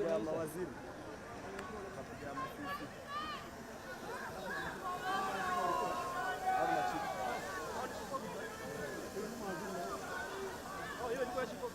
ya mawaziri. Kapiga mafisi. Oh, hiyo ilikuwa shiko.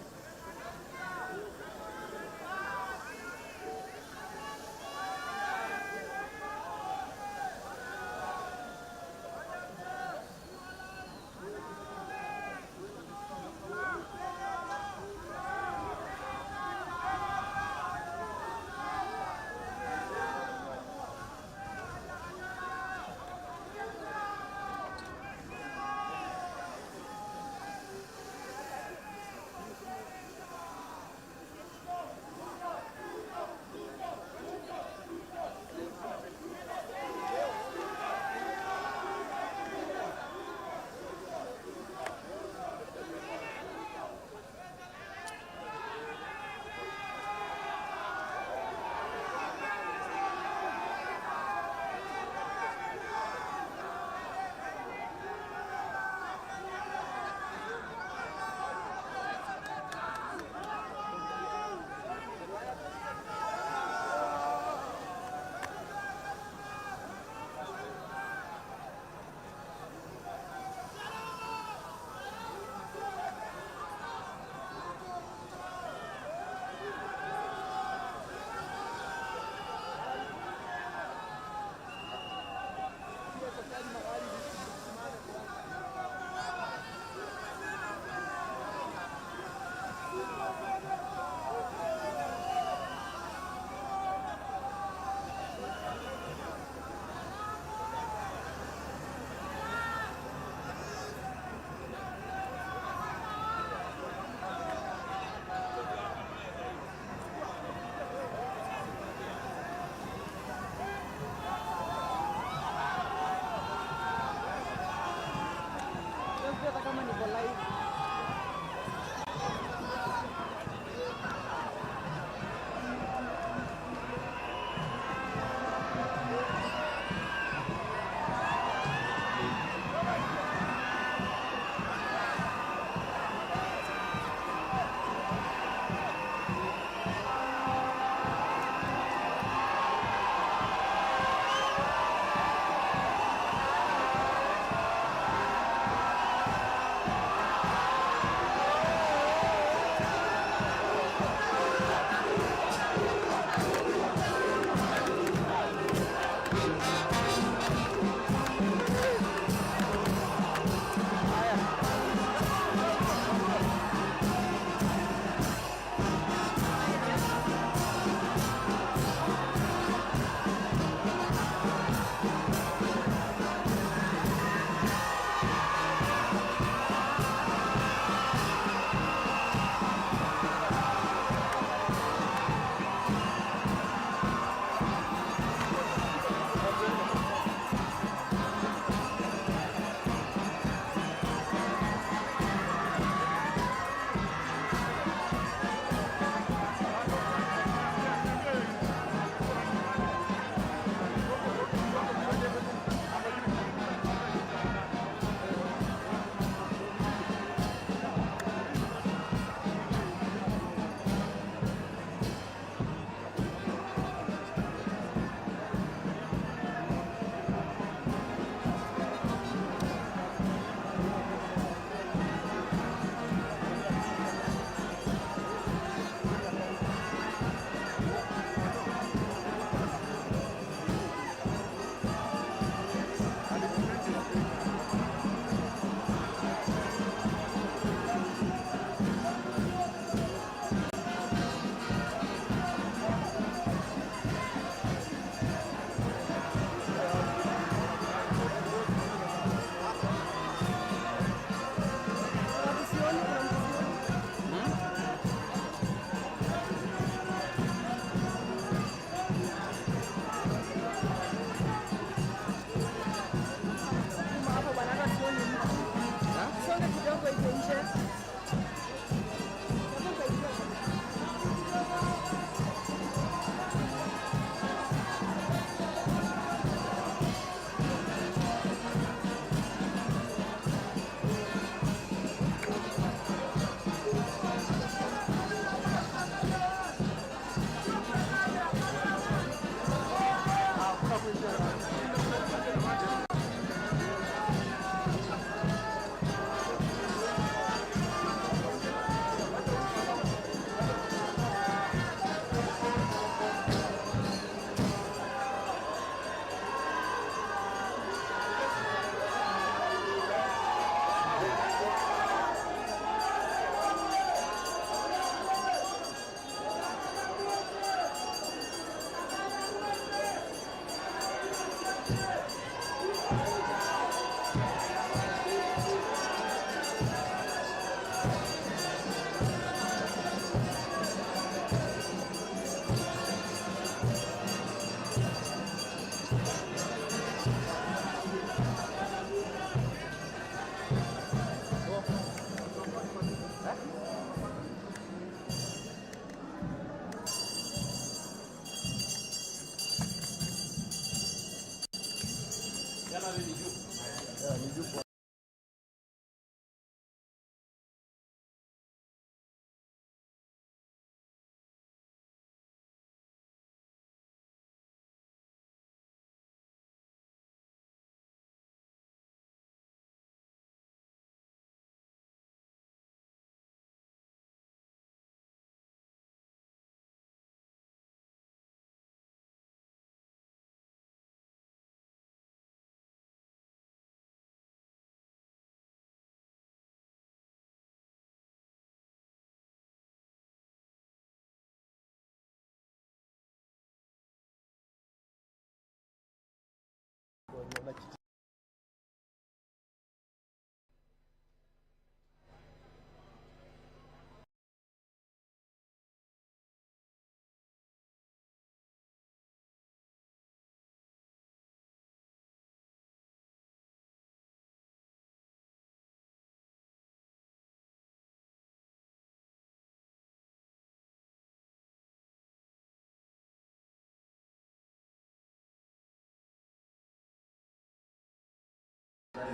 Ya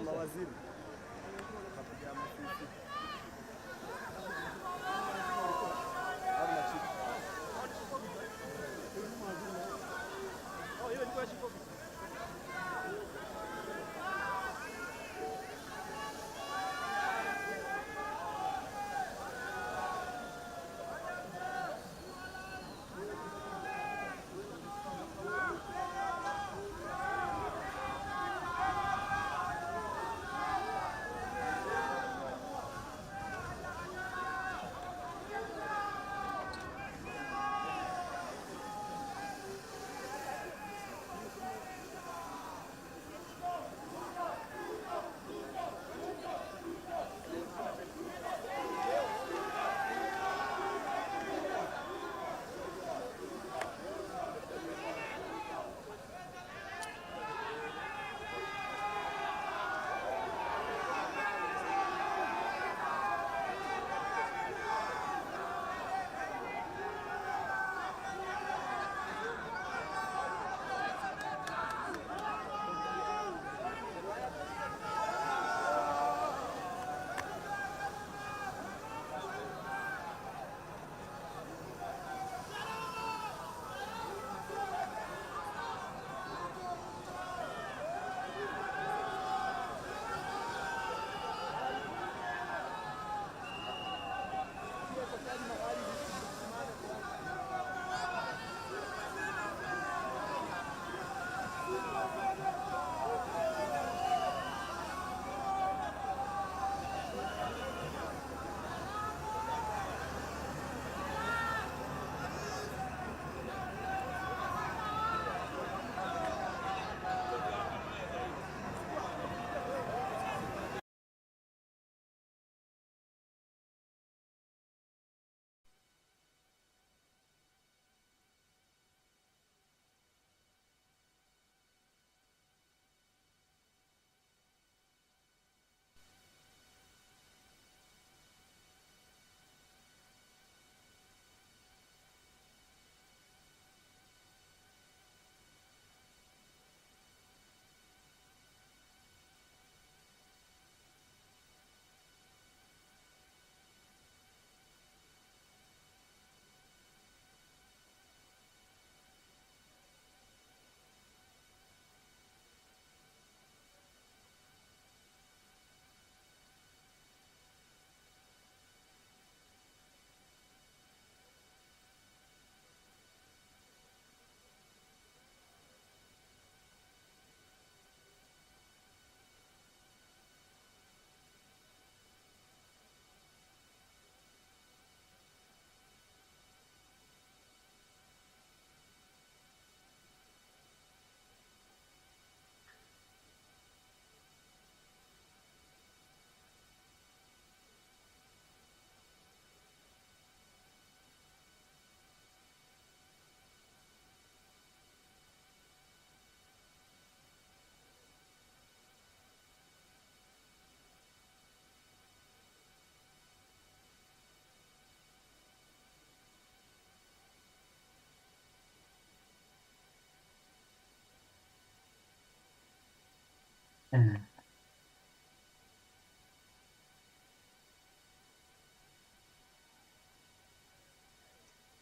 mawaziri kapiga mafifi.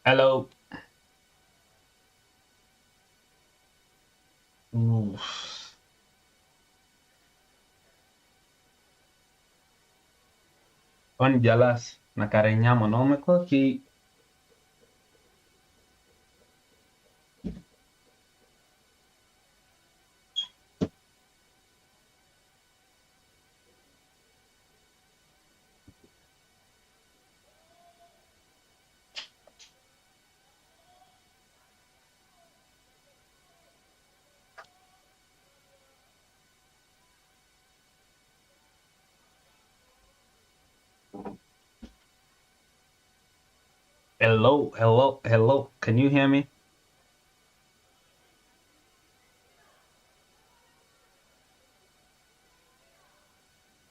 Hello. Oof. On jalas na karenya mwanaume koki. Hello. Can you hear me?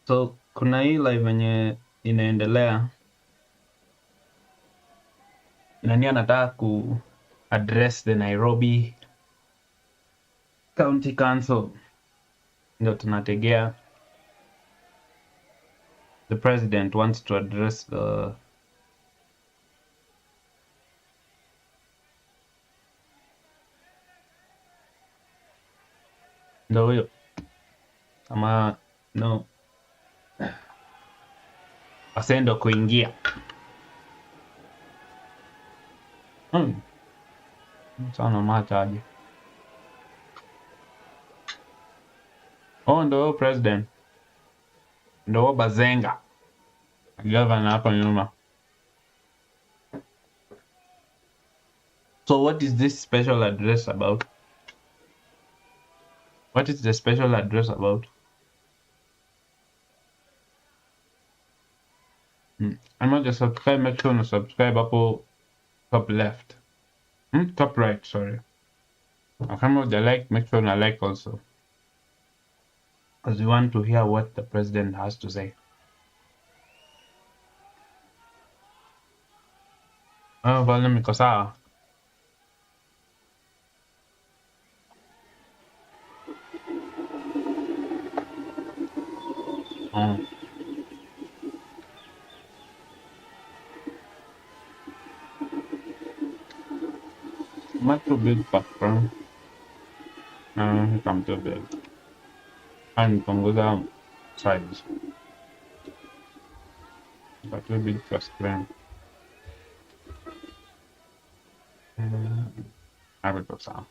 So kuna hii live yenye inaendelea. Nani anataka ku address the Nairobi County Council. Ndio tunategea. The president wants to address the ndio huyo. Ama no. Asendo kuingia. Sana mataji. Oh, ndio president. Ndio Bazenga. Governor hapa nyuma. So what is this special address about? What is the special address about? I'm not just subscribe, make sure to subscribe hapo top left. Top right, sorry. Kama uja like, make sure na like also. Because we want to hear what the president has to say. Volume iko sawa. Not too big background. Come too big. And punguza size. But too big for screen. Hapo iko sawa.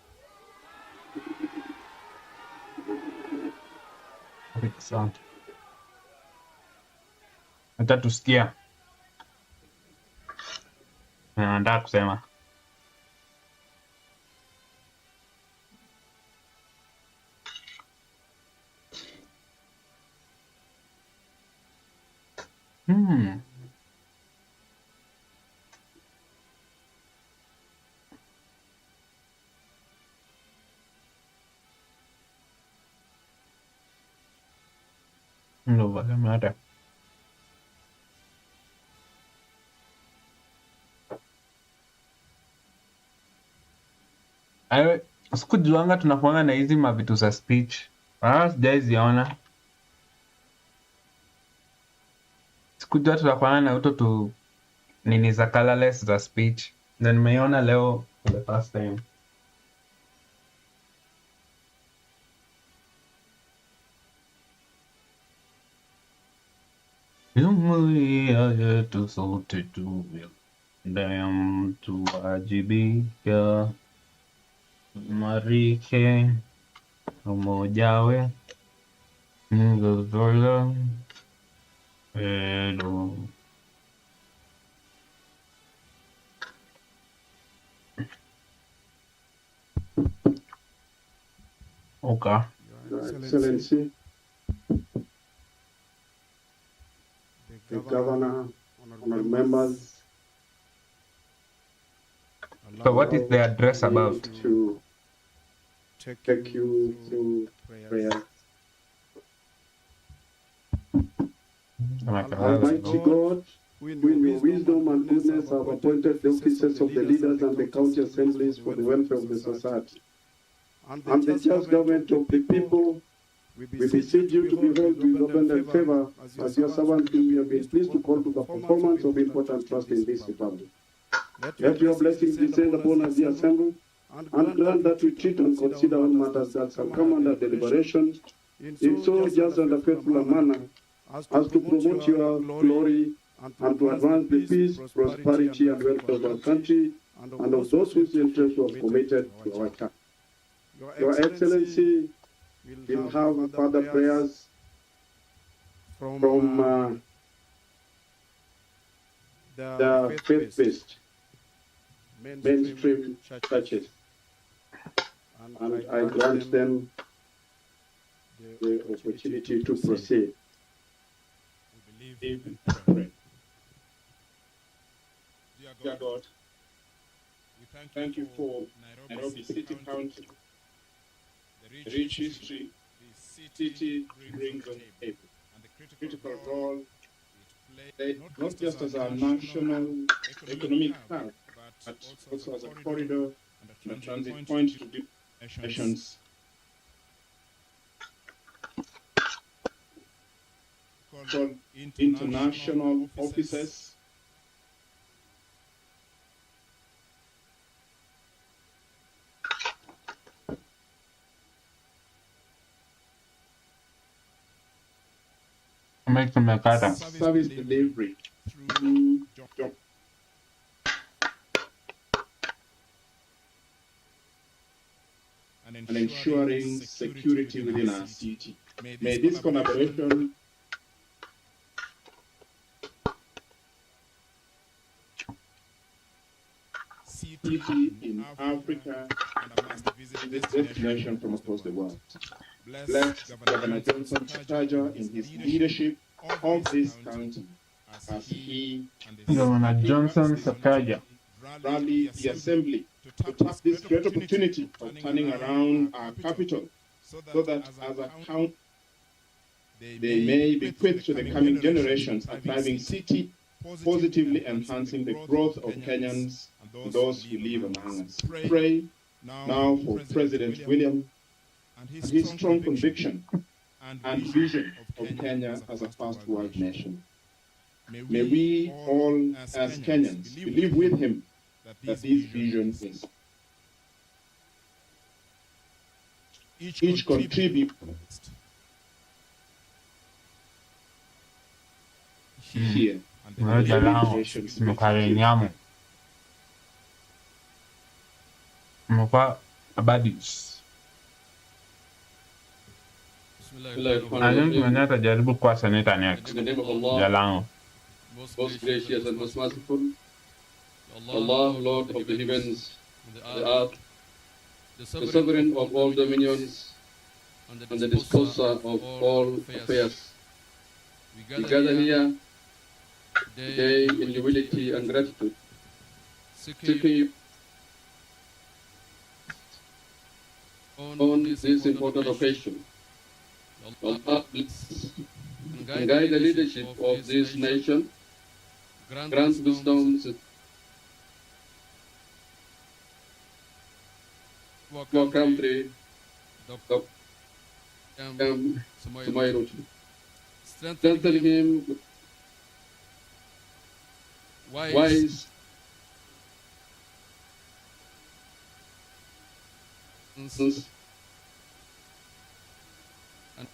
Hapo iko sawa. Hata tusikia. Nataka kusema. Ndio volume hata. Ayo, sikujuanga tunakuanga na hizi mavitu za speech. Sijaiziona. Sikujua tunakuanga na uto tu nini za colorless za speech. Na nimeiona leo for the first time. Jumuiya yetu sote tuendelee tuwajibike, tuimarike umoja wetu, mgogoro wetu. Okay. Your Excellency, the Governor, honorable members. So what is the address about? To take you through prayer. Almighty God, who in your wisdom and goodness have appointed the officers of the leaders and the county assemblies for the welfare of the society and the just government of the people, We beseech you to behold with abundant favor, as your servants whom you have been pleased to call to the performance of important trust in this republic. Let your blessings descend upon us, the assembled, and grant that we treat and consider all matters that shall come under deliberation in so just and a faithful a manner as to promote your glory and to advance the peace, prosperity, and welfare of our country and of those whose interests you have committed to our church. Your Excellency will have further prayers from the faith-based mainstream churches, and I grant them the opportunity to proceed. We believe and pray. Dear God, we thank you for Nairobi City Council, the rich history the city brings on the table, and the critical role it played not just as a national economic hub, but also as a corridor and a transit point to different nations called international offices. Make them like that. Service delivery through job and ensuring security within our city. May this collaboration city in Africa and this destination from across the world. Bless Governor Johnson Sakaja in his leadership of this county as he Governor Johnson Sakaja rally the assembly to tap this great opportunity of turning around our capital so that as a county they may bequeath to the coming generations a thriving city, positively enhancing the growth of Kenyans and those who live among us. Pray now for President William and his strong conviction and vision of Kenya as a first world nation. May we all, as Kenyans, believe with him that this vision is each contribute here. Moja lao mkarenyamu mkwa abadis. Alim mwenye tajaribu kwa seneta next. In the name of Allah, Jalango. most gracious and most merciful, Allah, Lord of the heavens and the earth, the sovereign of all dominions, and the disposer of all affairs. We gather here today in humility and gratitude, seeking you on this important occasion. Allah bless and guide the leadership of this nation, grant wisdom to our country, Ruto. Strengthen him with wise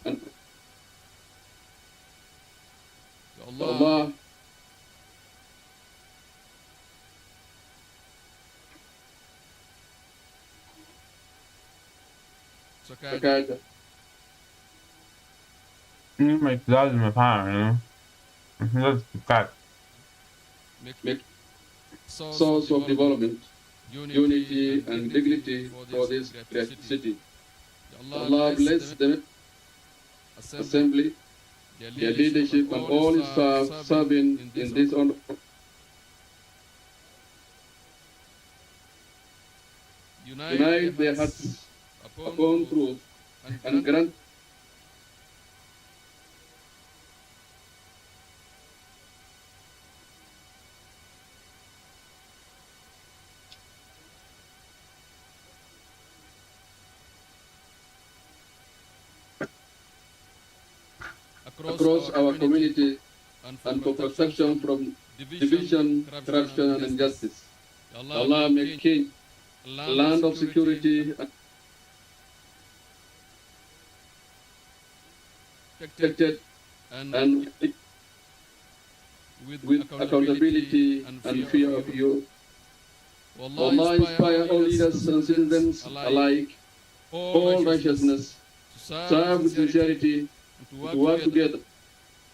and Allah Sakaja. Make lazim mfano, lazim kat. Make source of development, unity and dignity for this great city. Allah bless the assembly, their leadership, and all its staff serving in this honor. Unite their hearts upon truth and grant across our community and for protection from division, corruption, and injustice. Allah make Kenya a land of security and protected and with accountability and fear of you. Allah inspire all leaders and citizens alike, all righteousness, serve with sincerity, to work together,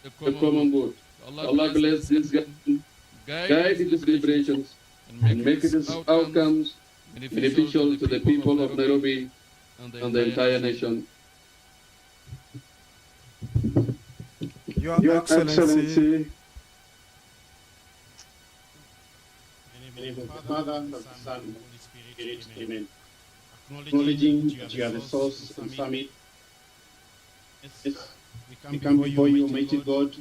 the common good. Allah bless this gathering, guide its deliberations, and make its outcomes beneficial to the people of Nairobi and the entire nation. Your Excellency, In the name of the Father, and of the Son, and of the Spirit, amen. Acknowledging that you are the source and summit, we come before you, Almighty God,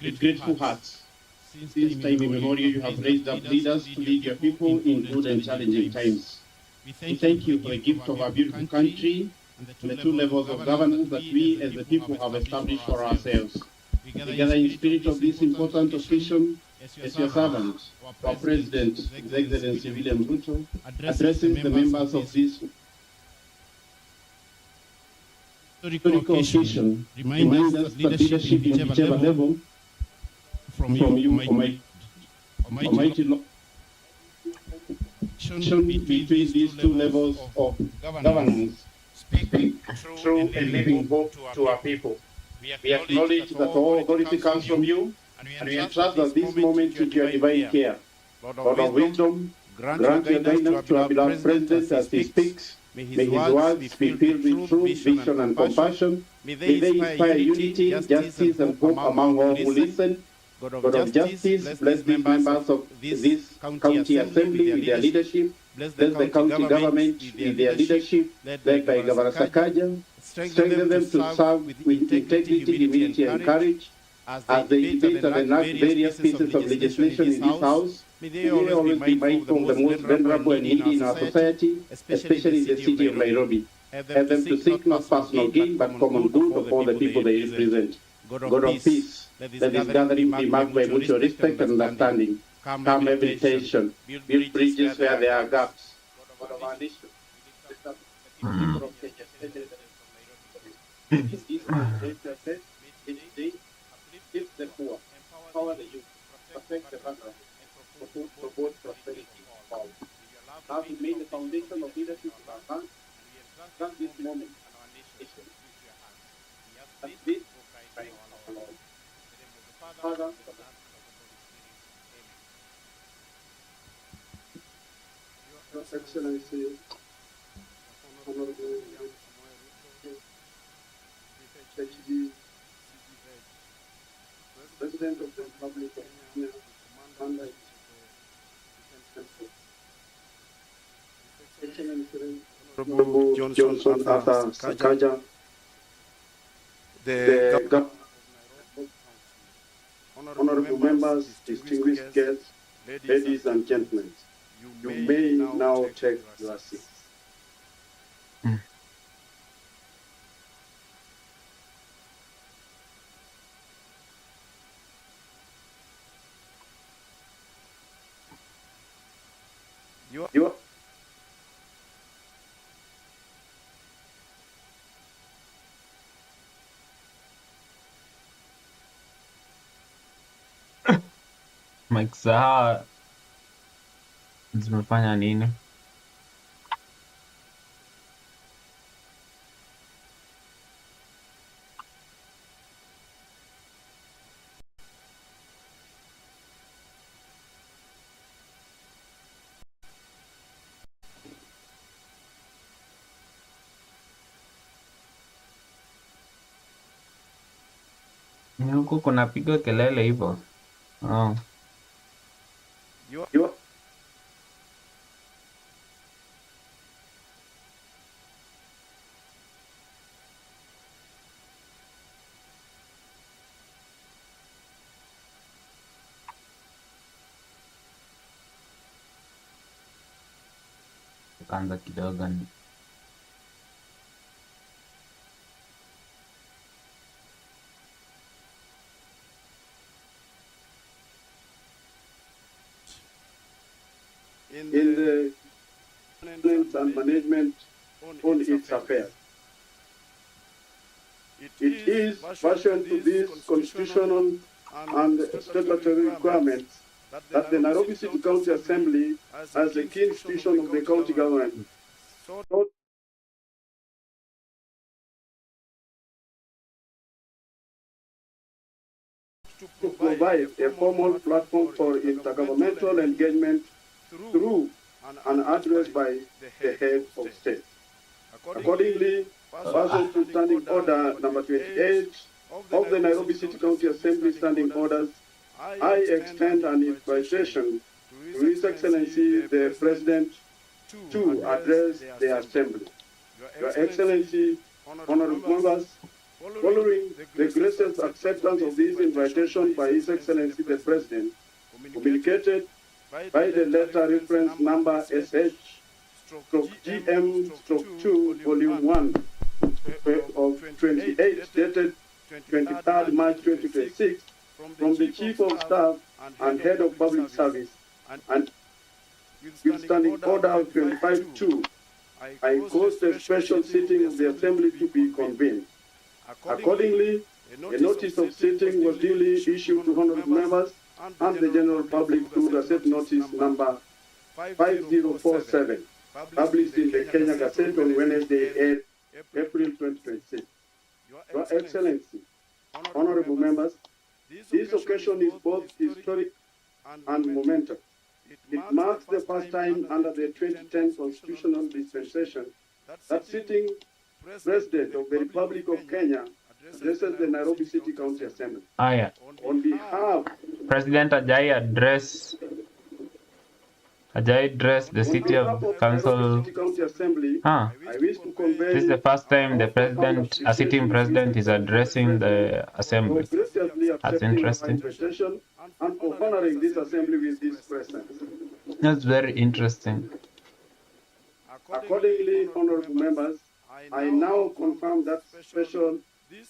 with grateful hearts. Since time immemorial, you have raised up leaders to lead your people in good and challenging times. We thank you for the gift of our beautiful country and the two levels of governance that we as the people have established for ourselves. We gather in spirit of this important occasion as your servant, our President, His Excellency William Ruto, addresses the members of this historical occasion, reminds us that leadership in whichever level from you, Almighty Lord, between these two levels of governance, speak true and living hope to our people. We acknowledge that all authority comes from you, and we entrust that this moment into your divine care. Lord of wisdom, grant your guidance to our beloved President as he speaks. May his words be filled with truth, vision, and compassion. May they inspire unity, justice, and hope among all who listen. God of justice, bless these members of this county assembly with their leadership. Bless the county government with their leadership, led by Governor Sakaja. Strengthen them to serve with integrity, humility, and courage as they debate and enact various pieces of legislation in this House. May they always be mindful of the most vulnerable and needy in our society, especially in the city of Nairobi. Have them to seek not personal gain, but common good of all the people they represent. God of peace, let this gathering be marked by mutual respect and understanding. Calm every tension, build bridges where there are gaps. God of our nation, lift up the people of Kenya, especially the each day, uplift the poor, empower the youth, protect the vulnerable, and promote prosperity and power. As we made the foundation of leadership in our hands, grant this moment and our nation into your hands. We ask this by our Lord. In the name of the Father, the Son, and of the Holy Spirit. Amen. Your Excellency, Honorable PhD, President of the Republic of Kenya, Commander Excellency Honorable Johnson Arthur Sakaja, the honorable members, distinguished guests, ladies and gentlemen, you may now take your seats. You Mike Zaha zimefanya nini? Huku kunapiga kelele hivyo. Oh. You Kaanza kidogo ni in the governance and management on its affairs. It is pursuant to these constitutional and statutory requirements that the Nairobi City County Assembly, as the key institution of the county government, sought to provide a formal platform for intergovernmental engagement through an address by the head of state. Accordingly, pursuant to Standing Order number 28 of the Nairobi City County Assembly Standing Orders, I extend an invitation to His Excellency the President to address the Assembly. Your Excellency, honorable members, following the gracious acceptance of this invitation by His Excellency the President, communicated by the letter reference number SH/GM/2, Volume 1 of 28, dated 23rd March 2026, from the Chief of Staff and Head of Public Service, and with Standing Order 25-2, I caused a special sitting of the Assembly to be convened. Accordingly, a notice of sitting was duly issued to honorable members and the general public through the said notice number 5047, published in the Kenya Gazette on Wednesday, 8 April 2026. Your Excellency, honorable members, this occasion is both historic and momentous. It marks the first time under the 2010 constitutional dispensation that sitting President of the Republic of Kenya addresses the Nairobi City County Assembly. Aya, On behalf President Ajay address the City of Council. City County Assembly, Huh. I wish to convey This is the first time the president, a sitting president, is addressing the assembly. for graciously That's accepting my interesting. invitation and for honoring this assembly with this presence. That's very interesting. Accordingly, honorable members, I now confirm that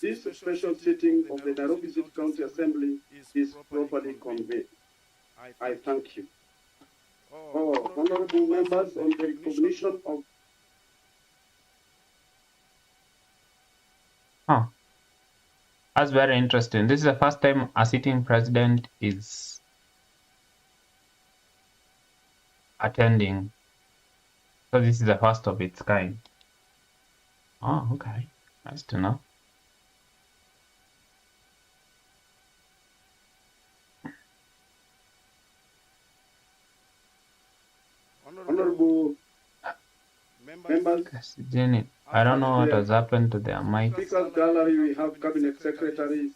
this special sitting of the Nairobi City County Assembly is properly convened. I thank you. Oh, honorable members, on the recognition of Huh. That's very interesting. This is the first time a sitting president is attending. So this is the first of its kind. Oh, okay. Nice to know. honorable members. Jenny, I don't know what has happened to their mic. Speaker's gallery, we have cabinet secretaries,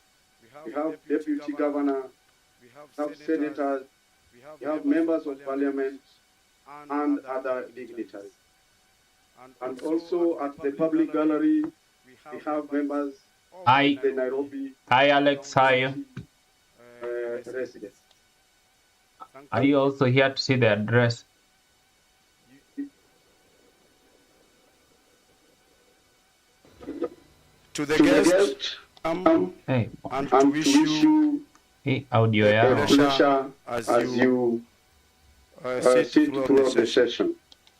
we have deputy governor, we have senators, we have members of parliament, and other dignitaries. And also at the public gallery, we have members Hi. of the Nairobi Hi, Alex. Hi. residents. Are you also here to see the address? To the guest, Hey, and to wish you hey, audio a yao. pleasure as you sit throughout the session.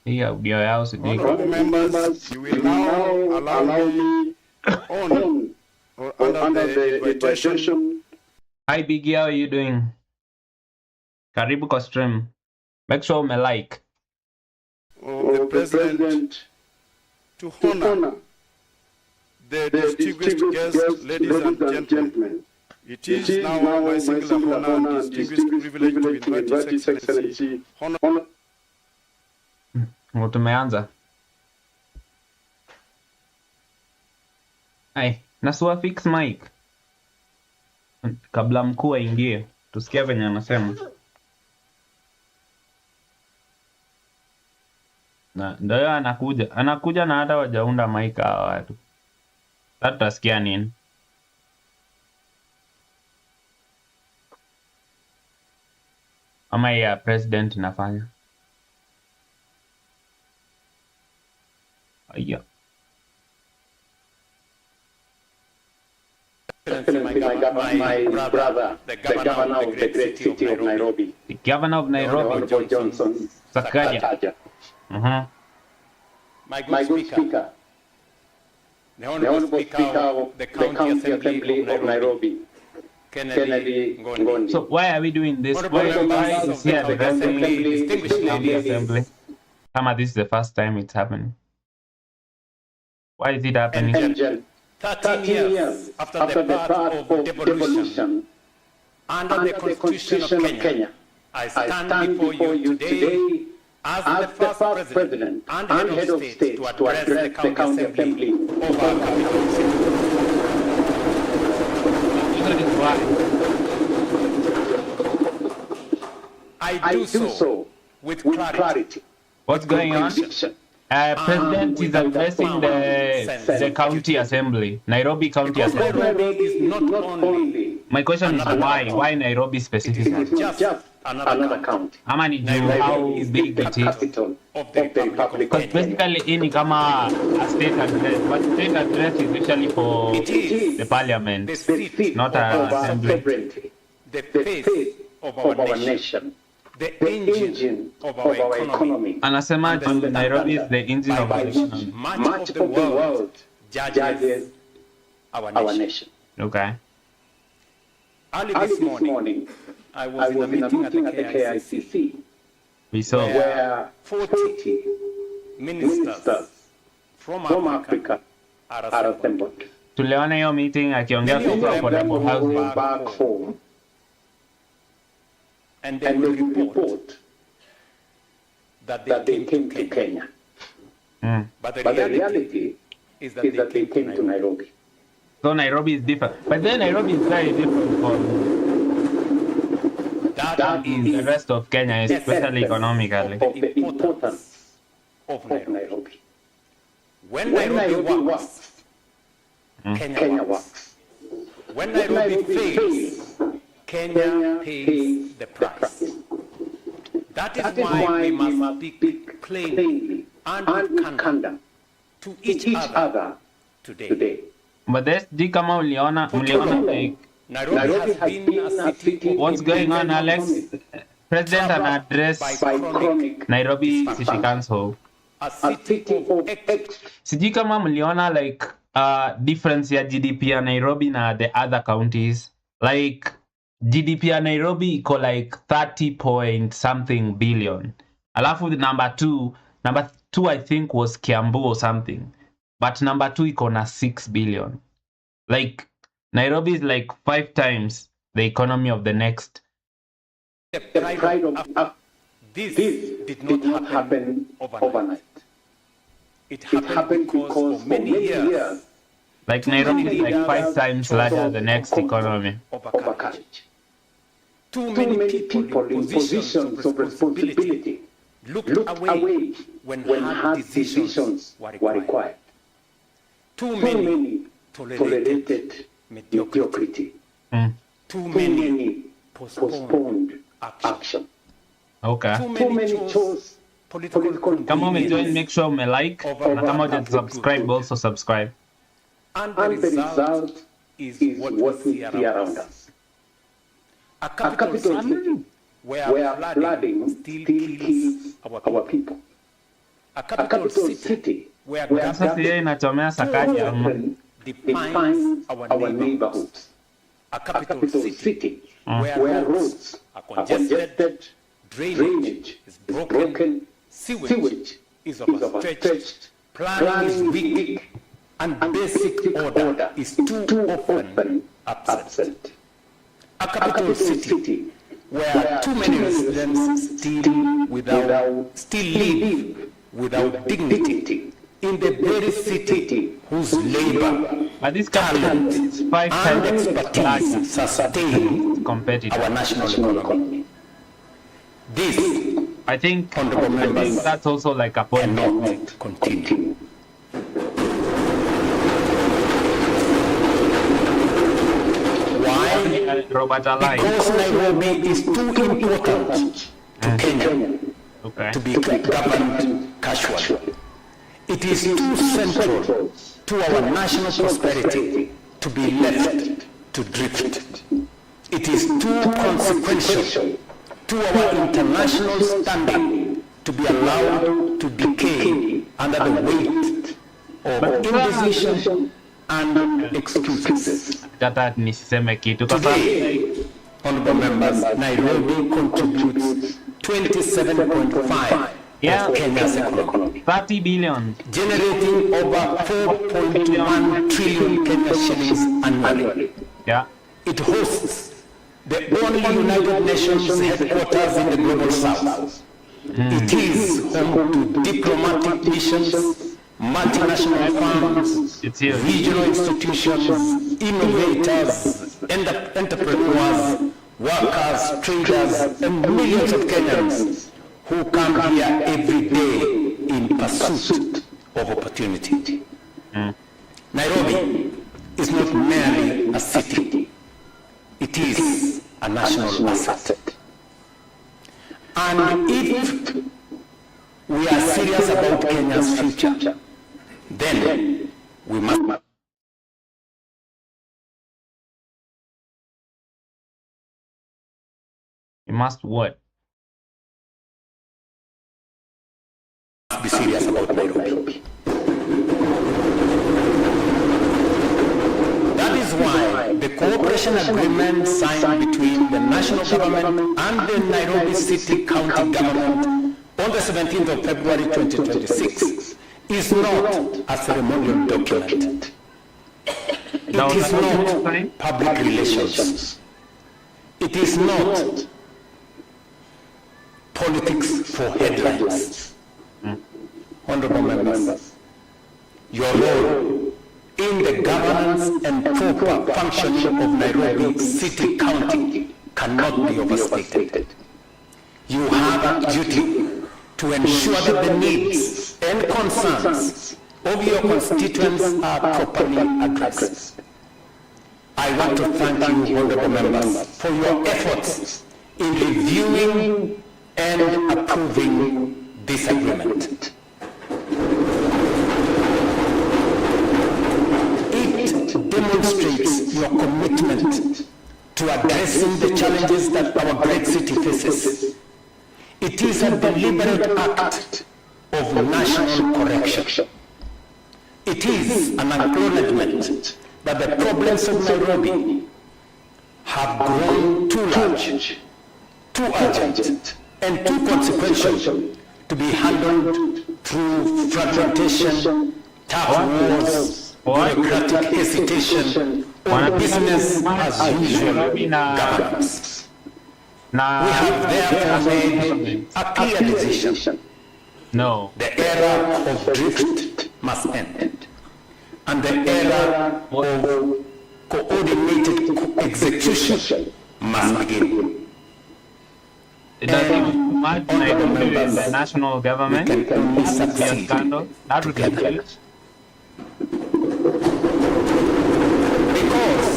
Hii audio yao sijui. Honorable members, you will now allow me on or under the invitation Hi, Biggie, how are you doing? Karibu kwa stream. Make sure ume like. of the President to honor the distinguished guests, ladies and gentlemen. It is now my singular honor and distinguished privilege to invite His Excellency, Honor Tumeanza. Ai, nasua fix mic. Kabla mkuu aingie, tusikie venye anasema. Na ndio anakuja na hata wajaunda mic hawa watu. Sasa tutasikia nini? Ama ya president inafanya. Aya. Excellency, my brother, the governor of the great city of Nairobi, The governor of Nairobi, Honorable Johnson Sakaja. My good speaker, the Honorable Speaker of the County Assembly of Nairobi, Kennedy Ngondi. So why are we doing this? Why is he addressing the county assembly? This is the first time it's happening. Why is it happening? Angel, 13 years after the birth of devolution, under the Constitution of Kenya, I stand before you today as the first president and head of state to address the county assembly of our capital city. I do so with clarity. What's going on? President is addressing the county assembly, Nairobi County Assembly. Nairobi is not only My question is why? Why Nairobi specifically? just another county. How many do how big it is? Capital of the Republic Because of Kenya. basically in kama a state address, but state address is usually for It is the parliament, the seat not of an our assembly. sovereignty, the face of our nation, the engine of our economy. Anasema to Nairobi is the engine of our economy. Much of the world judges our nation. Okay. Early this morning, I was in a meeting at the KICC We saw. where 40 ministers from Africa are assembled. Tuliona hiyo meeting akiongea kuhusu affordable housing. Back home, and they will report that they came to Kenya. But the reality is that they came to Nairobi. So Nairobi is different. But then Nairobi is very different from That the rest of Kenya, especially economically. of the importance of Nairobi. When Nairobi works, Kenya works. When Nairobi fails, Kenya pays the price. That is why we must speak plainly and with candor to each other today. But there's di kama uliona like Nairobi has been a city what's going on, Alex? President an address by chronic Nairobi City Council. a city of Sijui kama mliona like difference ya GDP ya Nairobi na the other counties. Like GDP ya Nairobi iko like 30 point something billion. Alafu number two I think was Kiambu or something. But number 2 iko na 6 billion. Like Nairobi is like 5 times the economy of the next. the pride of this did not happen overnight. It happened because for many years Like Nairobi is like 5 times larger than the next economy. of a courage. Too many people in positions of responsibility looked away when hard decisions were required. Too many tolerated mediocrity. Too many postponed action. Okay. Too many chose political Kama umejoin, convenience. make sure ume like. Na kama uja subscribe, also subscribe. And the result is what we see around us. A capital city where flooding still kills our people. A capital city where Sasa yeye inachomea Sakaja. often defines our neighborhoods. A capital city where roads are congested, drainage is broken, sewage is overstretched, planning is weak, and basic order is too often absent. A capital city where too many residents still live without dignity in the very city whose labor, But this capital is 5 and times expertise larger sustain competitive. our national economy. This I think Honorable members that's also like a point. cannot continue. Why? Robert Alai. Because Nairobi is too important to Kenya Okay. to be governed casually. It is too central to our national prosperity to be left to drift. It is too consequential to our international standing to be allowed to decay under the weight of indecision and excuses. Today, honorable members, Nairobi contributes 27.5 of Kenya's economy, 30 billion. generating over 4.1 trillion Kenya shillings annually. Yeah. It hosts the only United Nations headquarters in the global south. It is home to diplomatic missions, multinational firms, regional institutions, innovators, entrepreneurs, workers, traders, and millions of Kenyans who come here every day in pursuit of opportunity. Nairobi is not merely a city. It is a national asset. And if we are serious about Kenya's future, then we must what? be serious about Nairobi. That is why the cooperation agreement signed between the national government and the Nairobi City County government on the 17th of February 2026 is not a ceremonial document. It is not public relations. It is not politics for headlines. Honorable members, your role in the governance and proper functioning of Nairobi City County cannot be overstated. You have a duty to ensure that the needs and concerns of your constituents are properly addressed. I want to thank you, honorable members, for your efforts in reviewing and approving this agreement. It demonstrates your commitment to addressing the challenges that our great city faces. It is a deliberate act of national correction. It is an acknowledgement that the problems of Nairobi have grown too large, too urgent, and too consequential to be handled through fragmentation, tough wars, bureaucratic hesitation, or business as usual governance. We have therefore made a clear decision. No. The era of drift must end, and the era of coordinated execution must begin. It doesn't even matter the national government. We can only Be a succeed scandal. That would be together. huge. Because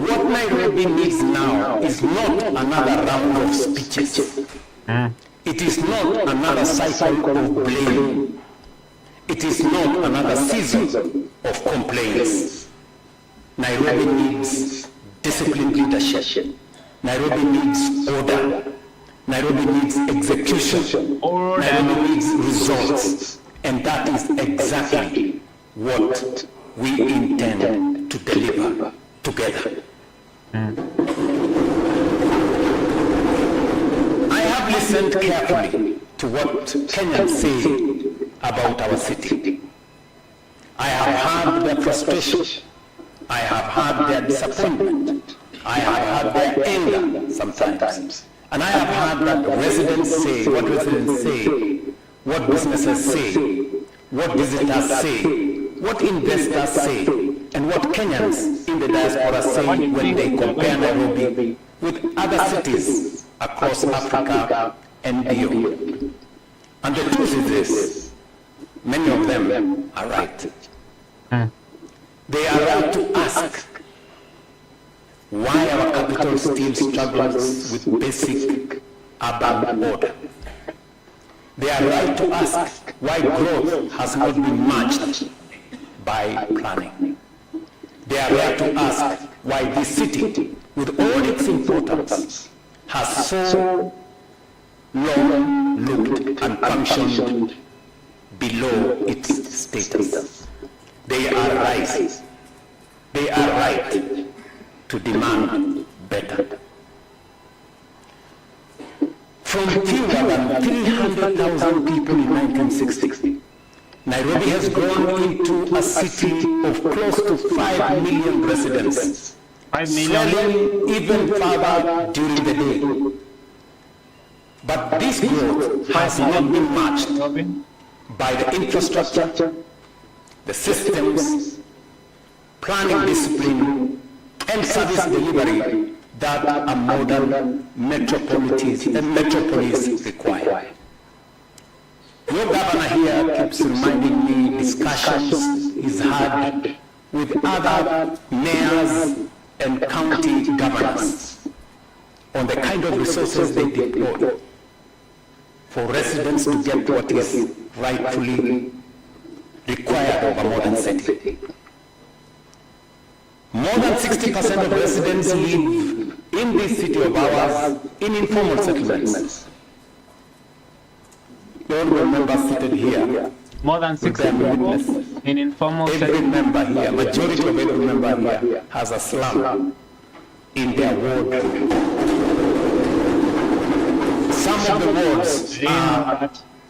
what Nairobi needs now is not another round of speeches. It is not another cycle of blame. It is not another season of complaints. Nairobi needs disciplined leadership. Nairobi needs order. Nairobi needs execution. Nairobi needs results. And that is exactly what we intend to deliver together. I have listened carefully to what Kenyans say about our city. I have heard their frustration. I have heard their disappointment. I have heard their anger sometimes. And I have heard that residents say, what businesses say, what visitors say, what investors say, and what Kenyans in the diaspora say when they compare Nairobi with other cities across Africa and beyond. And the truth is this, many of them are right. They are right to ask why our capital still struggles with basic urban order. They are right to ask why growth has not been matched by planning. They are right to ask why this city, with all its importance, has so long looked and functioned below its status. They are right. They are right to demand better. From fewer than 300,000 people in 1960, Nairobi has grown into a city of close to 5 million residents, 5 million. swelling even further during the day. But this growth has not been matched by the infrastructure, the systems, planning discipline, and service delivery that a modern metropolis require. Your governor here keeps reminding me discussions he's had with other mayors and county governors on the kind of resources they deploy for residents to get what is rightfully required of a modern city. More than 60% of residents live in this city of ours in informal settlements. All the members seated here, More than 60 people in informal every settlement. member here, majority of every member here has a slum in their ward. Some of the wards are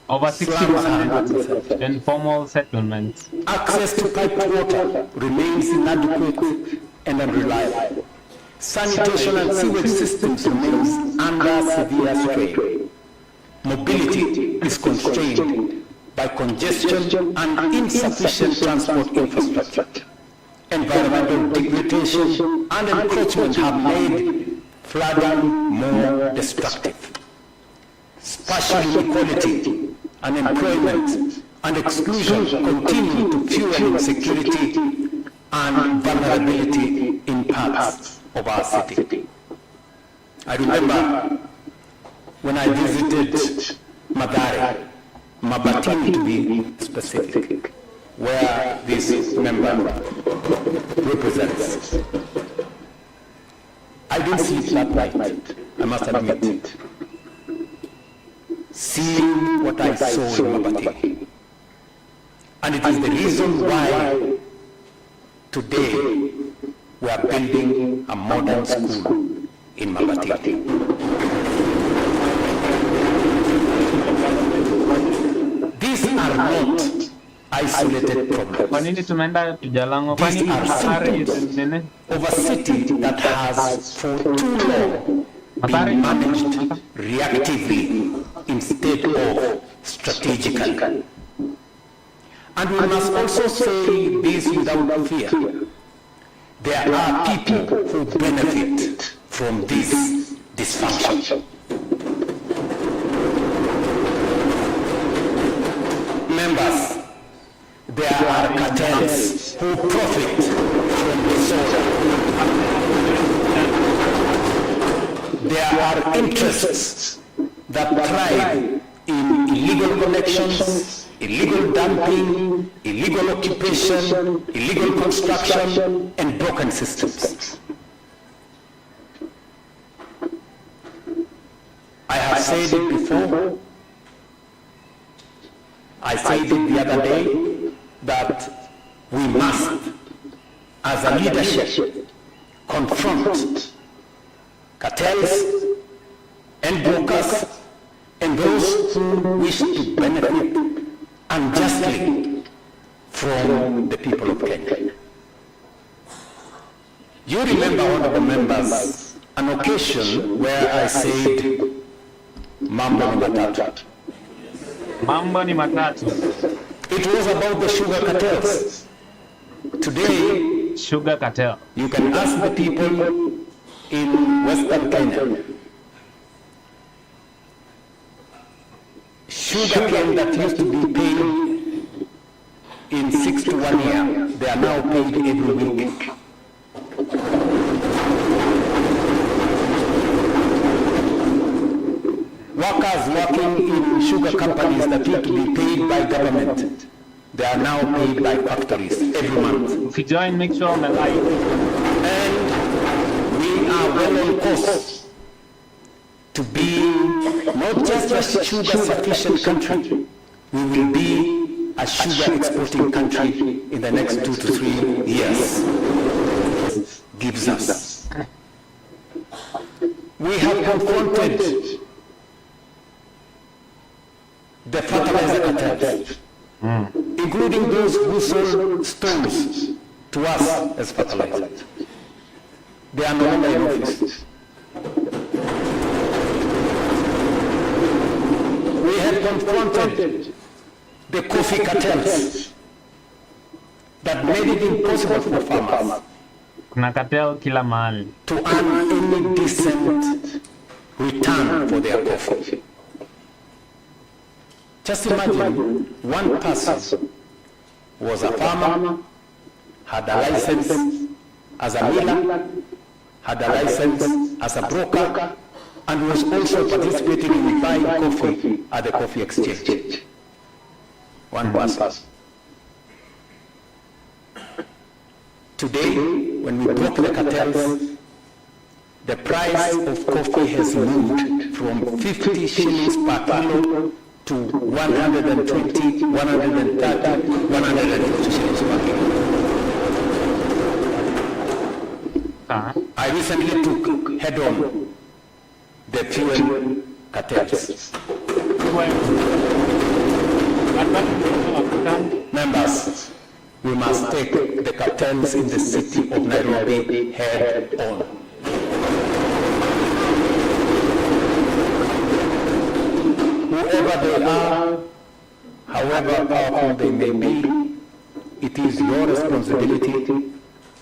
Over 60% informal settlements. access to piped water remains inadequate and unreliable. Sanitation and sewage systems remains under severe strain. Mobility is constrained by congestion and insufficient transport infrastructure. Environmental degradation and encroachment have made flooding more destructive. Spatial inequality, unemployment, and exclusion continue to fuel insecurity and vulnerability in parts of our city. I remember when I visited Mathare, Mabatini to be specific, where this member represents. I didn't sleep that night, I must admit. Seeing what I saw in Mabatini. And it is the reason why today we are building a modern school in Mabatini. These are not isolated problems. Kwa nini tumeenda Jalango? Kwa These nini are Mathare symptoms nene? of a city that has for too long been managed reactively instead of strategically. And we must also say this without fear. There are people who benefit from this dysfunction. Members, there are cartels who profit from disorder. There are interests that thrive in illegal connections, illegal dumping, illegal occupation, illegal construction, and broken systems. I have said it before, I said it the other day, that we must, as a leadership, confront cartels and brokers and those who wish to benefit unjustly from the people of Kenya. You remember, honorable members, an occasion where I said, Mambo ni matatu. Mambo ni matatu. It was about the sugar cartels. Today, Sugar cartel. you can ask the people in Western Kenya. Sugar cane that used to be paid in 6 to 1 year, they are now paid every week. Workers working in sugar companies that used to be paid by government, they are now paid by factories every month. If you join, make sure that I And well on course to be not just a sugar sufficient country, we will be a sugar exporting country in the next 2 to 3 years. Gives us. We have confronted the fertilizer cartels, including those who sold stones to us as fertilizer. They are no longer in office. We have confronted the coffee cartels that made it impossible for farmers Kuna cartel kila mahali. to earn any decent return for their coffee. Just imagine one person was a farmer, had a license as a miller, had a license as a broker, and was also participating in buying coffee at the coffee exchange. One person. Today, when we broke the cartels, the price of coffee has moved from 50 shillings per kilo to 120, 130, 150 shillings per kilo. I recently took head-on the fuel cartels. Members, we must take the cartels in the city of Nairobi head-on. Whoever they are, however powerful they may be, it is your responsibility,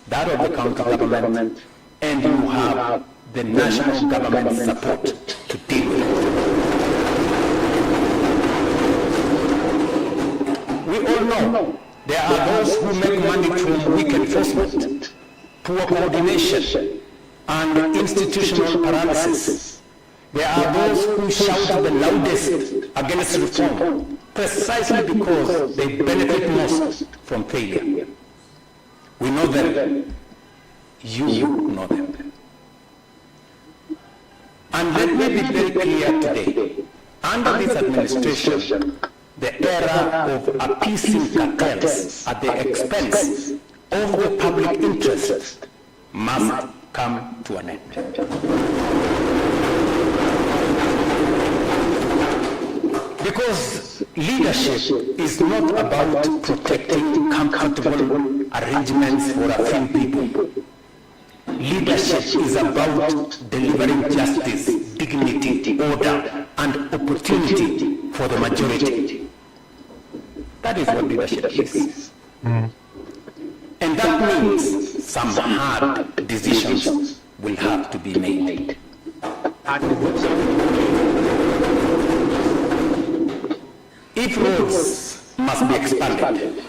that of the county government, and you have the national government support to deal with it. We all know there are those who make money from weak enforcement, poor coordination, and institutional paralysis. There are those who shout the loudest against reform, precisely because they benefit most from failure. We know them. You know them. And let me be very clear today. Under this administration, the era of appeasing cartels at the expense of the public interest must come to an end. Because leadership is not about protecting comfortable arrangements for a few people. Leadership is about delivering justice, dignity, order, and opportunity for the majority. That is what leadership is. And that means some hard decisions will have to be made. If roads must be expanded,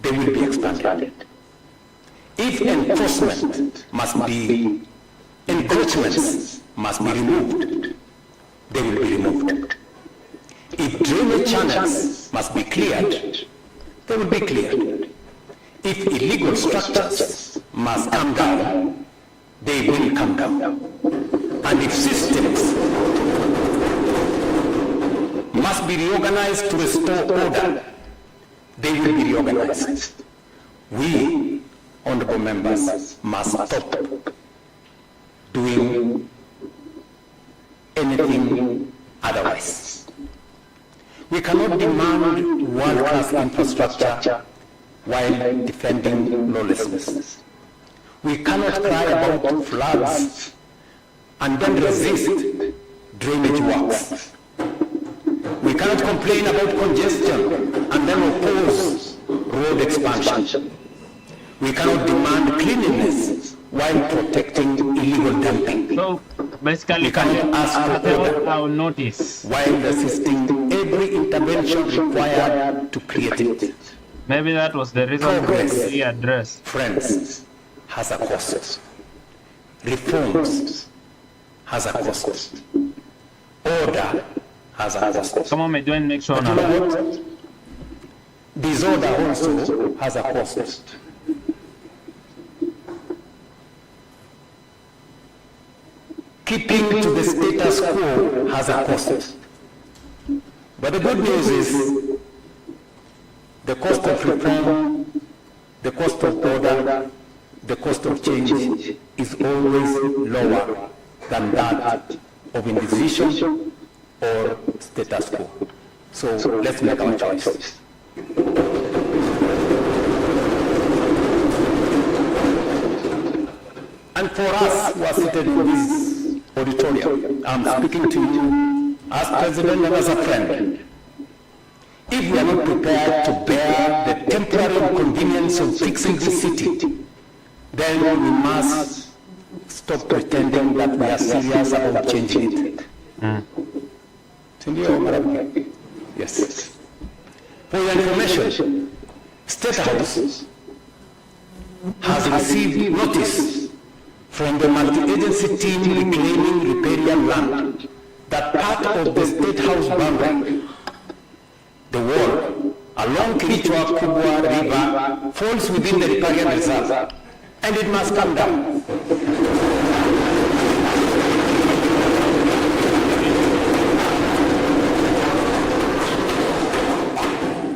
they will be expanded. If enforcement must be, encroachments must be removed, they will be removed. If drainage channels must be cleared, they will be cleared. If illegal structures must come down, they will come down. And if systems must be reorganized to restore order, they will be reorganized. We, honorable members, must stop doing anything otherwise. We cannot demand world-class infrastructure while defending lawlessness. We cannot cry about floods and then resist drainage works. We cannot complain about congestion and then oppose road expansion. We cannot demand cleanliness while protecting illegal dumping. So basically, We cannot ask for order our notice. while resisting every intervention required to create it. Maybe that was the reason for Progress. the address. Friends, has a cost. Reforms has a cost. Order has a cost. Kama umejoin, make sure But you na know what? Disorder also has a cost. keeping to the status quo has a cost. But the good news is the cost of reform, the cost of order, the cost of change is always lower than that of indecision or status quo. So let's make our choice. And for us who are seated in this auditorium, I'm speaking to you as President and as a friend. If we are not prepared to bear the temporary inconvenience of fixing this city, then we must stop pretending that we are serious about changing it. Yes. For your information, State House has received notice from the multi-agency team reclaiming riparian land that part of the State House boundary, the wall along Kilichwa Kubwa River, falls within the riparian reserve, and it must come down.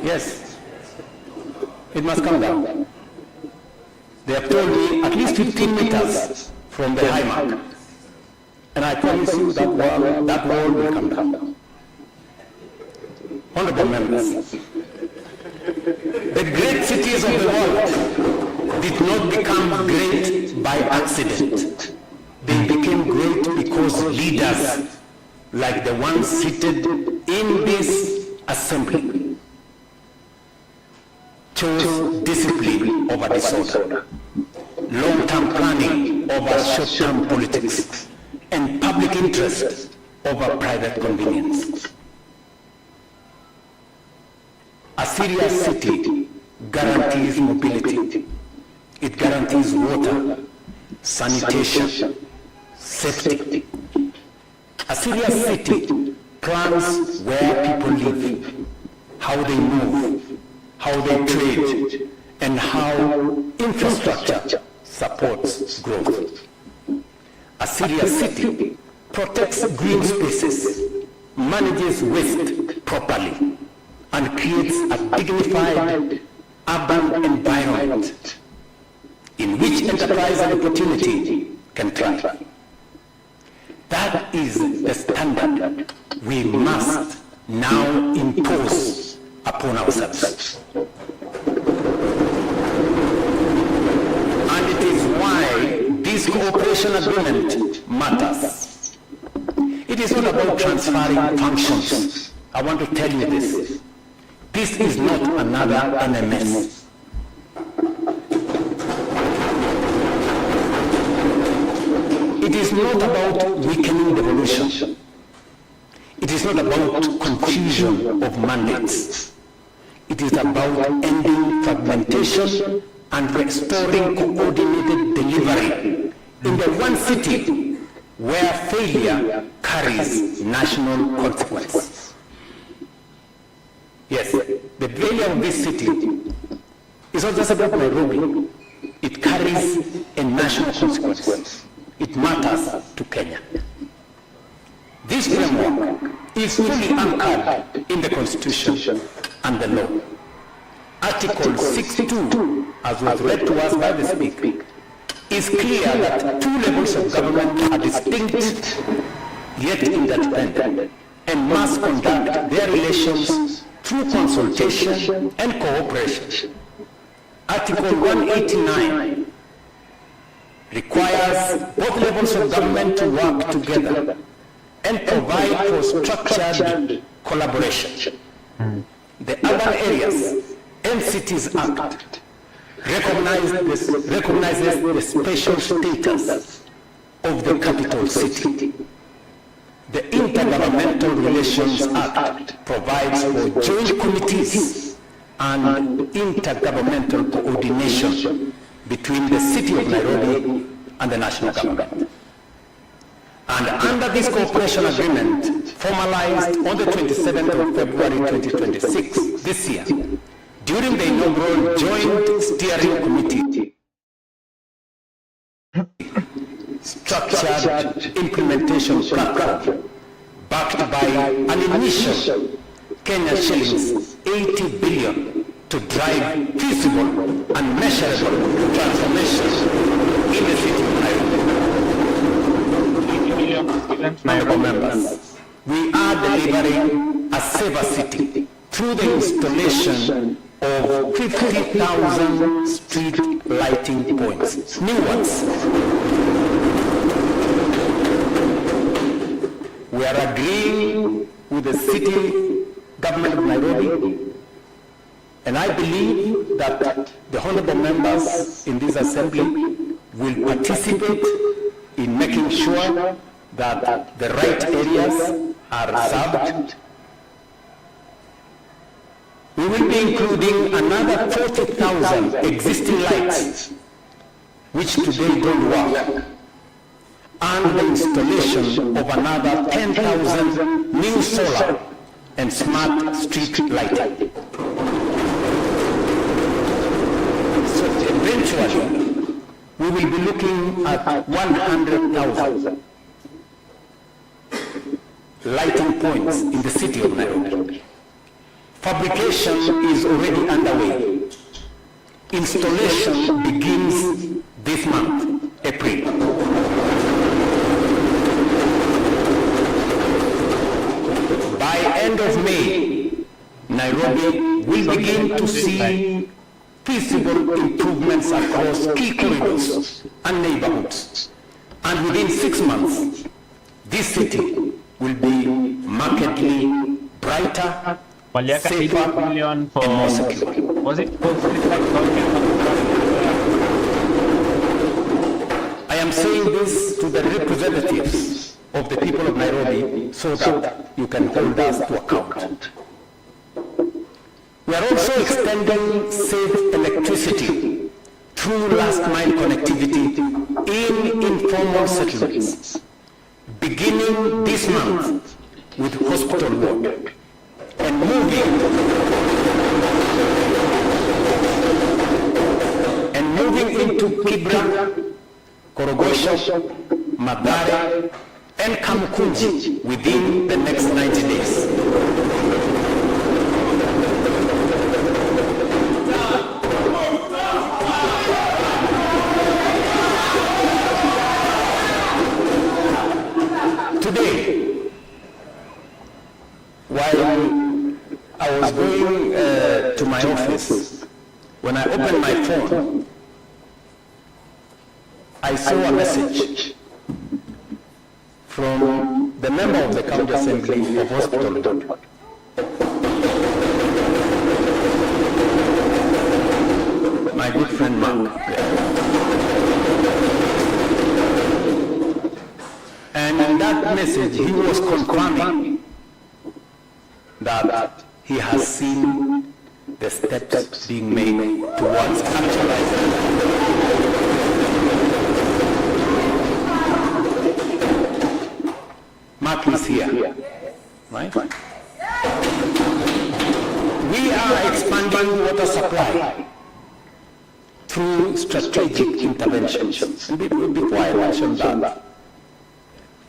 Yes, it must come down. They have told me at least 15 meters from the high mark. And I promise you that wall will come down. Honorable members, the great cities of the world did not become great by accident. They became great because leaders like the ones seated in this assembly chose discipline over disorder, long-term planning over short-term politics, and public interest over private convenience. A serious city guarantees mobility. It guarantees water, sanitation, safety. A serious city plans where people live, how they move, how they trade, and how infrastructure supports growth. A serious city protects green spaces, manages waste properly, and creates a dignified urban environment in which enterprise and opportunity can thrive. That is the standard we must now impose upon ourselves. And it is why this cooperation agreement matters. It is not about transferring functions. I want to tell you this. This is not another NMS. It is not about weakening devolution. It is not about confusion of mandates. It is about ending fragmentation and restoring coordinated delivery in the one city where failure carries national consequence. Yes, the failure of this city is not just about Nairobi. It carries a national consequence. It matters to Kenya. This framework is fully anchored in the Constitution and the law. Article 6.2, as was read to us by the Speaker, is clear that two levels of government are distinct yet interdependent and must conduct their relations through consultation and cooperation. Article 189 requires both levels of government to work together and provide for structured collaboration. The Urban Areas and Cities Act recognizes the special status of the capital city. The Intergovernmental Relations Act provides for joint committees and intergovernmental coordination between the city of Nairobi and the national government. And under this cooperation agreement, formalized on the 27th of February 2026, this year, during the inaugural Joint Steering Committee, structured implementation platform backed by an initial Kenya shillings 80 billion to drive feasible and measurable transformation in the city of Nairobi. Honorable members, we are delivering a safer city through the installation of 50,000 street lighting points, new ones. We are agreeing with the city government of Nairobi, and I believe that the honorable members in this assembly will participate in making sure that the right areas are served. We will be including another 40,000 existing lights, which today don't work, and the installation of another 10,000 new solar and smart street lighting. So eventually, we will be looking at 100,000 lighting points in the city of Nairobi. Fabrication is already underway. Installation begins this month, April. By end of May, Nairobi will begin to see feasible improvements across key corridors and neighborhoods. And within 6 months, this city will be markedly brighter, safer, and more secure. Was it I am saying this to the representatives of the people of Nairobi so that you can hold us to account. We are also extending safe electricity through last mile connectivity in informal settlements, beginning this month with hospital work and moving into Kibra, Korogosho, Mathare, and Kamukunji within the next 90 days. Today, while I was going to my office, when I opened my phone, I saw a message from the member of the County Assembly of Hospital, my good friend Mark. And in that message, he was confirming that he has seen the steps being made towards actualizing. Mark is here, right? We are expanding water supply through strategic interventions. And before I mention that,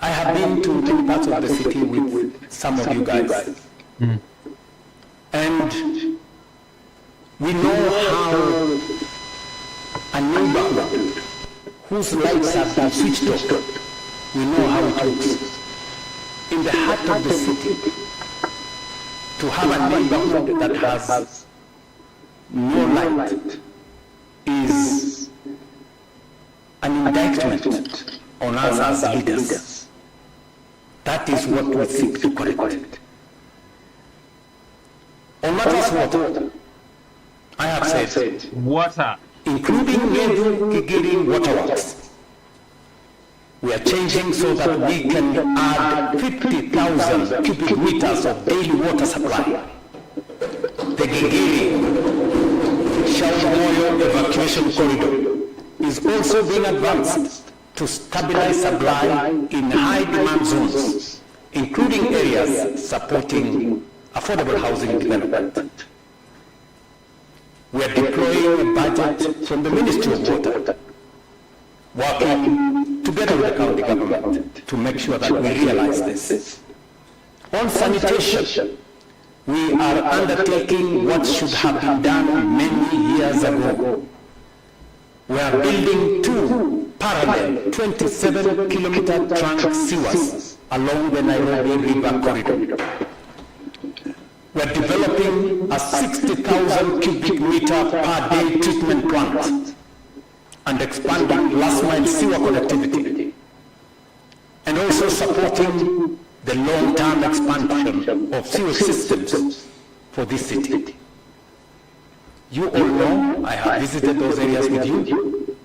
I have been to many parts of the city with some of you guys. And we know how a neighborhood whose lights have been switched off, we know how it looks. In the heart of the city, to have a neighborhood that has no light is an indictment on us as leaders. That is what we seek to correct. On matters water, I have said water, including Gigiri waterworks. We are changing so that we can add 50,000 cubic meters of daily water supply. The Gigiri Shaurmoyo evacuation corridor is also being advanced to stabilize supply in high demand zones, including areas supporting affordable housing development. We are deploying a budget from the Ministry of Water, working together with the county government to make sure that we realize this. On sanitation, we are undertaking what should have been done many years ago. We are building 2 parallel 27-kilometer trunk sewers along the Nairobi River corridor. We are developing a 60,000 cubic meter per day treatment plant and expanding last mile sewer connectivity, and also supporting the long-term expansion of sewer systems for this city. You all know I have visited those areas with you.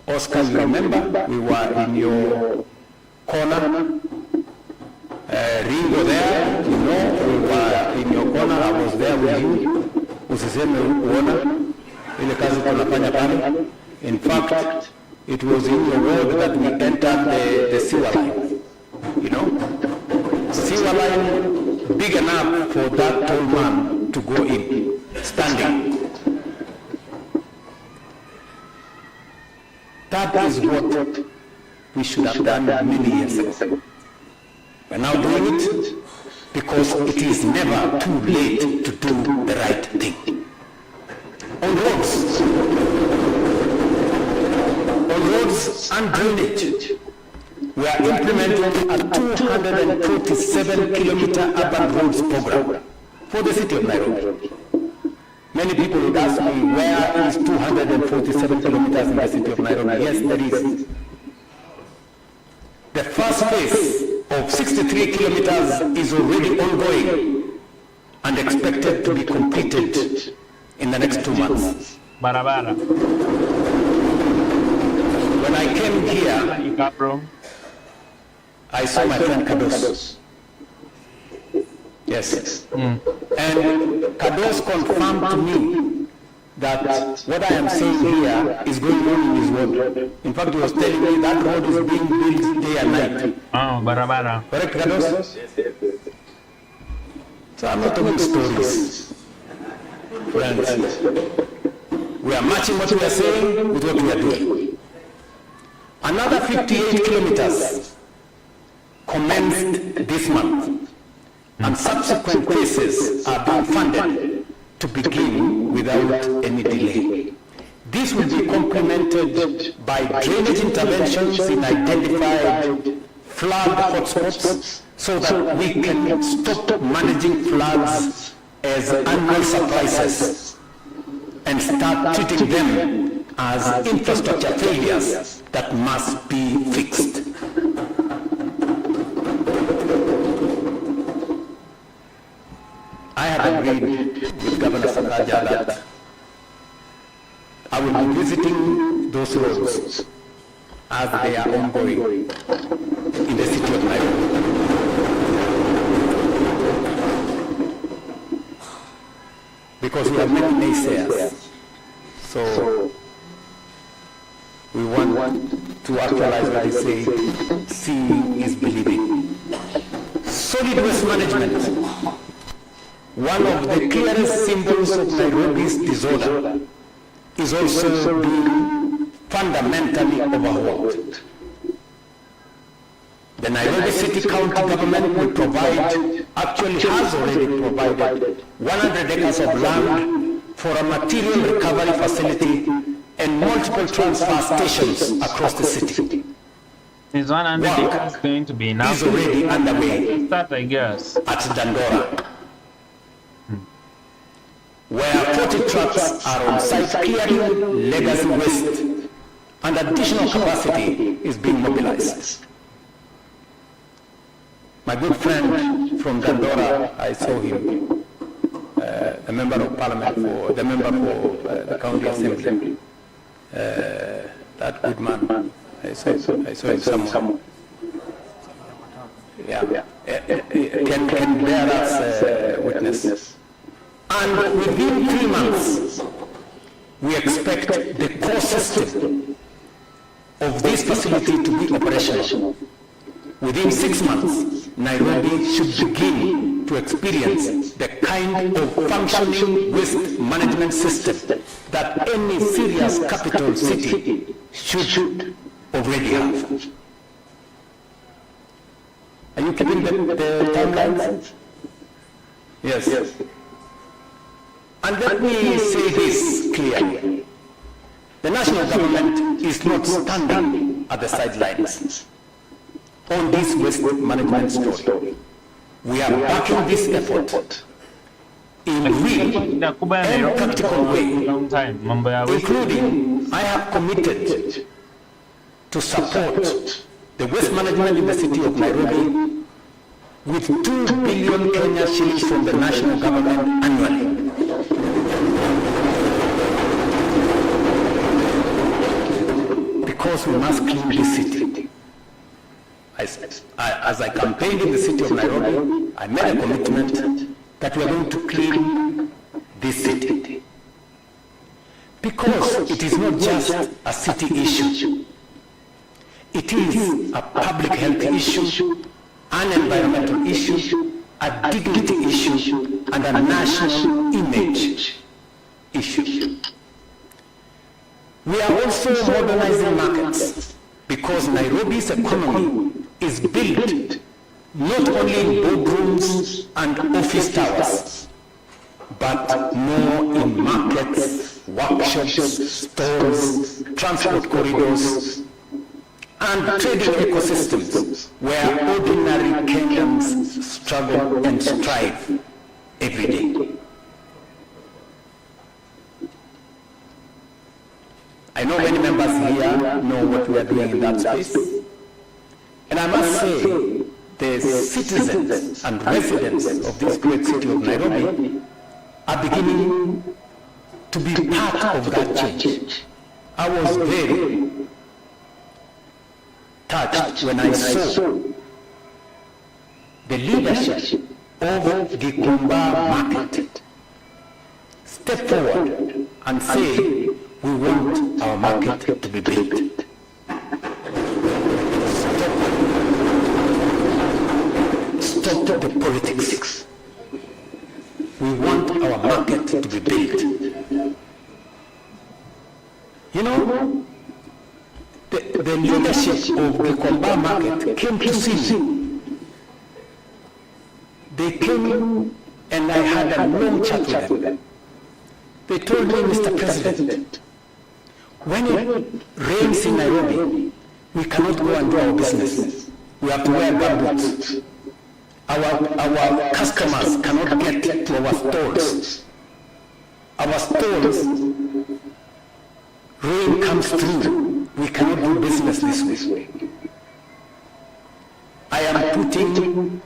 Oscar, you remember, we were in your corner. Ringo there, you know, we were in your corner. I was there with you. Usiseme uona ile kazi tunafanya pale. In fact, it was in your ward that we entered the sewer line. You know, sewer line big enough for that tall man to go in, standing. That is what we should have done many years ago. We're now doing it because it is never too late to do the right thing. On roads and drainage, we are implementing a 247-kilometer urban roads program for the city of Nairobi. Many people would ask me, where is 247 kilometers in the city of Nairobi? Yes, there is. The first phase of 63 kilometers is already ongoing and expected to be completed in the next 2 months. Barabara. When I came here, I saw my friend Kados. Yes. And Kados confirmed to me that what I am saying here is going on in his ward. In fact, he was telling me that road is being built day and night. Oh, Barabara. Correct, Kados? So I'm not talking stories. Friends, we are matching what we are saying with what we are doing. Another 58 kilometers commenced this month, and subsequent phases are being funded to begin without any delay. This will be complemented by drainage interventions in identified flood hotspots so that we can stop managing floods as annual surprises and start treating them as infrastructure failures that must be fixed. I have agreed with Governor Sakaja that I will be visiting those roads as they are ongoing in the city of Nairobi. Because we have many naysayers, so we want to actualize what they say, seeing is believing. Solid waste management, one of the clearest symbols of Nairobi's disorder, is also being fundamentally overhauled. The Nairobi City County Government will provide, actually has already provided 100 acres of land for a material recovery facility and multiple transfer stations across the city. Is 100 acres going to be enough? Is already underway. That, I guess. At Dandora, where 40 trucks are on site clearing legacy waste, and additional capacity is being mobilized. My good friend from Dandora, I saw him, a member of parliament for the county assembly. That good man, I saw him somewhere. Yeah. Can bear us witness. And within 3 months, we expect the core system of this facility to be operational. Within 6 months, Nairobi should begin to experience the kind of functioning waste management system that any serious capital city should already have. you keeping the timelines? Yes. And let me say this clearly. The national government is not standing at the sidelines on this waste management story. We are backing this effort in real and practical way, including I have committed to support the waste management in the city of Nairobi with 2 billion Kenya shillings from the national government annually. Because we must clean this city. As I campaigned in the city of Nairobi, I made a commitment that we are going to clean this city. Because it is not just a city issue. It is a public health issue, an environmental issue, a dignity issue, and a national image issue. We are also modernizing markets because Nairobi's economy is built not only in boardrooms and office towers, but more in markets, workshops, stores, transport corridors, and trading ecosystems where ordinary Kenyans struggle and strive every day. I know many members here know what we are doing in that space. And I must say, the citizens and residents of this great city of Nairobi are beginning to be part of that change. I was very touched when I saw the leadership of the Gikomba market step forward and say, we want our market to be built. Stop the politics. We want our market to be built. You know, the leadership of the Gikomba market came to see me. They came and I had a long chat with them. They told me, Mr. President, when it rains in Nairobi, we cannot go and do our business. We have to wear gumboots. Our customers cannot get to our stores. Our stores, rain comes through. We cannot do business this way. I am putting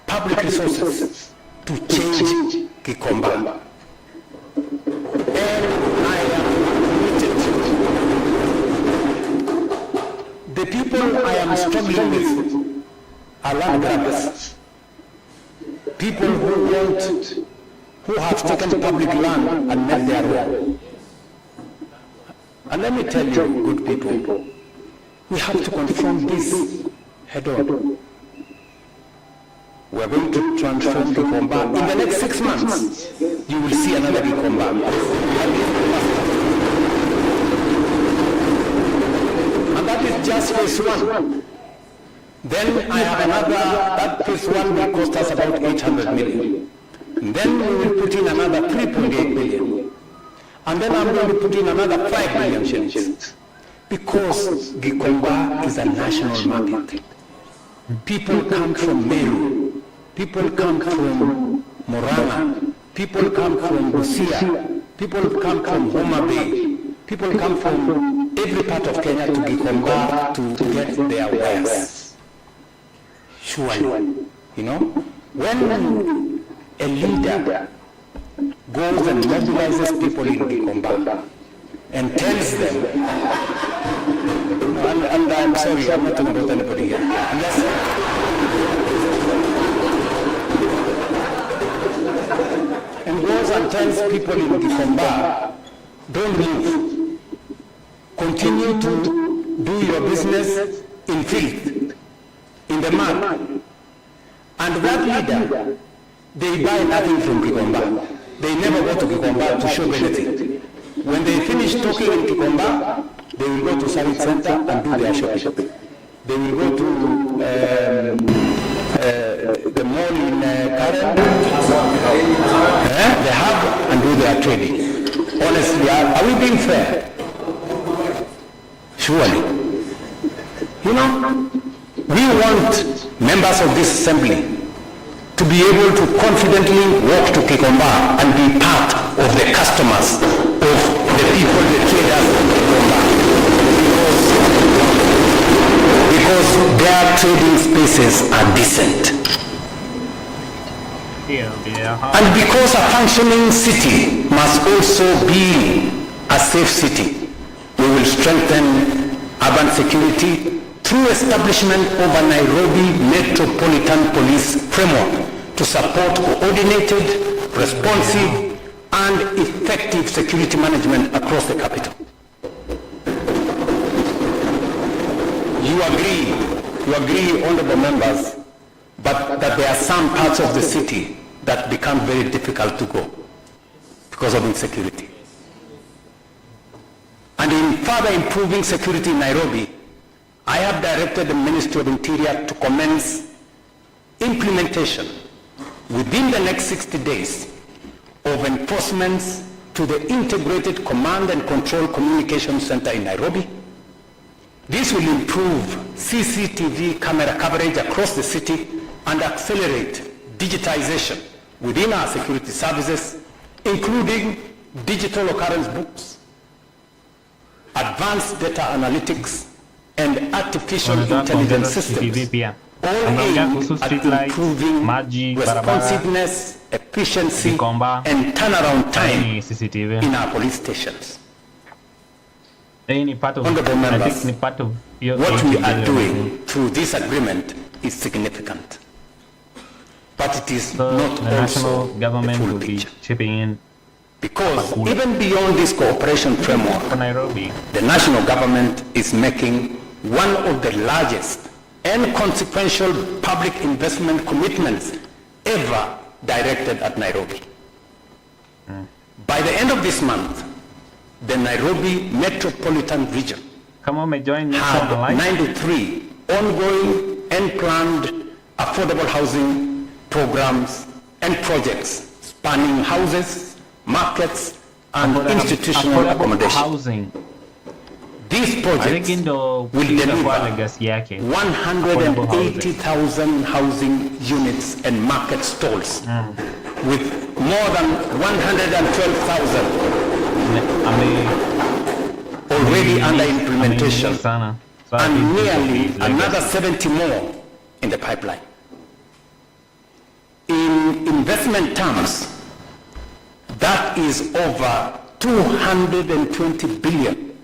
public resources to change Gikomba. And I am committed. The people I am struggling with are land grabbers. People who have taken public land and made their own. And let me tell you, good people, we have to confront this head on. We are going to transform Gikomba. In the next 6 months, you will see another Gikomba. And that is just phase 1. Then I have another, that phase 1 will cost us about 800 million. And then we will put in another 3.8 billion. And then I'm going to put in another 5 billion shillings. Because Gikomba is a national market. People come from Meru. People come from Morana. People come from Busia. People come from Homa Bay. People come from every part of Kenya to Gikomba to get their wares. Surely, you know, when a leader goes and mobilizes people in Gikomba and tells them, and I'm sorry, I'm not talking about anybody here, and goes and tells people in Gikomba, don't move, continue to do your business in filth, in the mud. And that leader, they buy nothing from Gikomba. They never go to Gikomba to shop anything. When they finish talking in Gikomba, they will go to Service Center and do their shopping. They will go to They have and do their trading. Honestly, are we being fair? Surely. You know, we want members of this assembly to be able to confidently walk to Kikomba and be part of the customers of the people, the traders of Kikomba. Because their trading spaces are decent. And because a functioning city must also be a safe city, we will strengthen urban security through establishment of a Nairobi Metropolitan Police framework to support coordinated, responsive, and effective security management across the capital. You agree, honorable members, but that there are some parts of the city that become very difficult to go because of insecurity. And in further improving security in Nairobi, I have directed the Ministry of Interior to commence implementation within the next 60 days of enforcements to the Integrated Command and Control Communication Center in Nairobi. This will improve CCTV camera coverage across the city and accelerate digitization within our security services, including digital occurrence books, advanced data analytics, and artificial intelligence systems, all aimed at improving responsiveness, efficiency, and turnaround time in our police stations. Honorable members, what we are doing through this agreement is significant, but it is not the national also government the full will be picture. chipping in. Because even beyond this cooperation framework, For Nairobi, the national government is making one of the largest and consequential public investment commitments ever directed at Nairobi. By the end of this month, the Nairobi Metropolitan Region kama umejoin had Nation 93 ongoing and planned affordable housing programs and projects spanning houses, markets, and institutional affordable accommodation. housing. These projects will deliver legacy yake. 180,000 housing units and market stalls with more than 112,000 already under implementation and nearly another 70 more in the pipeline. In investment terms, that is over 220 billion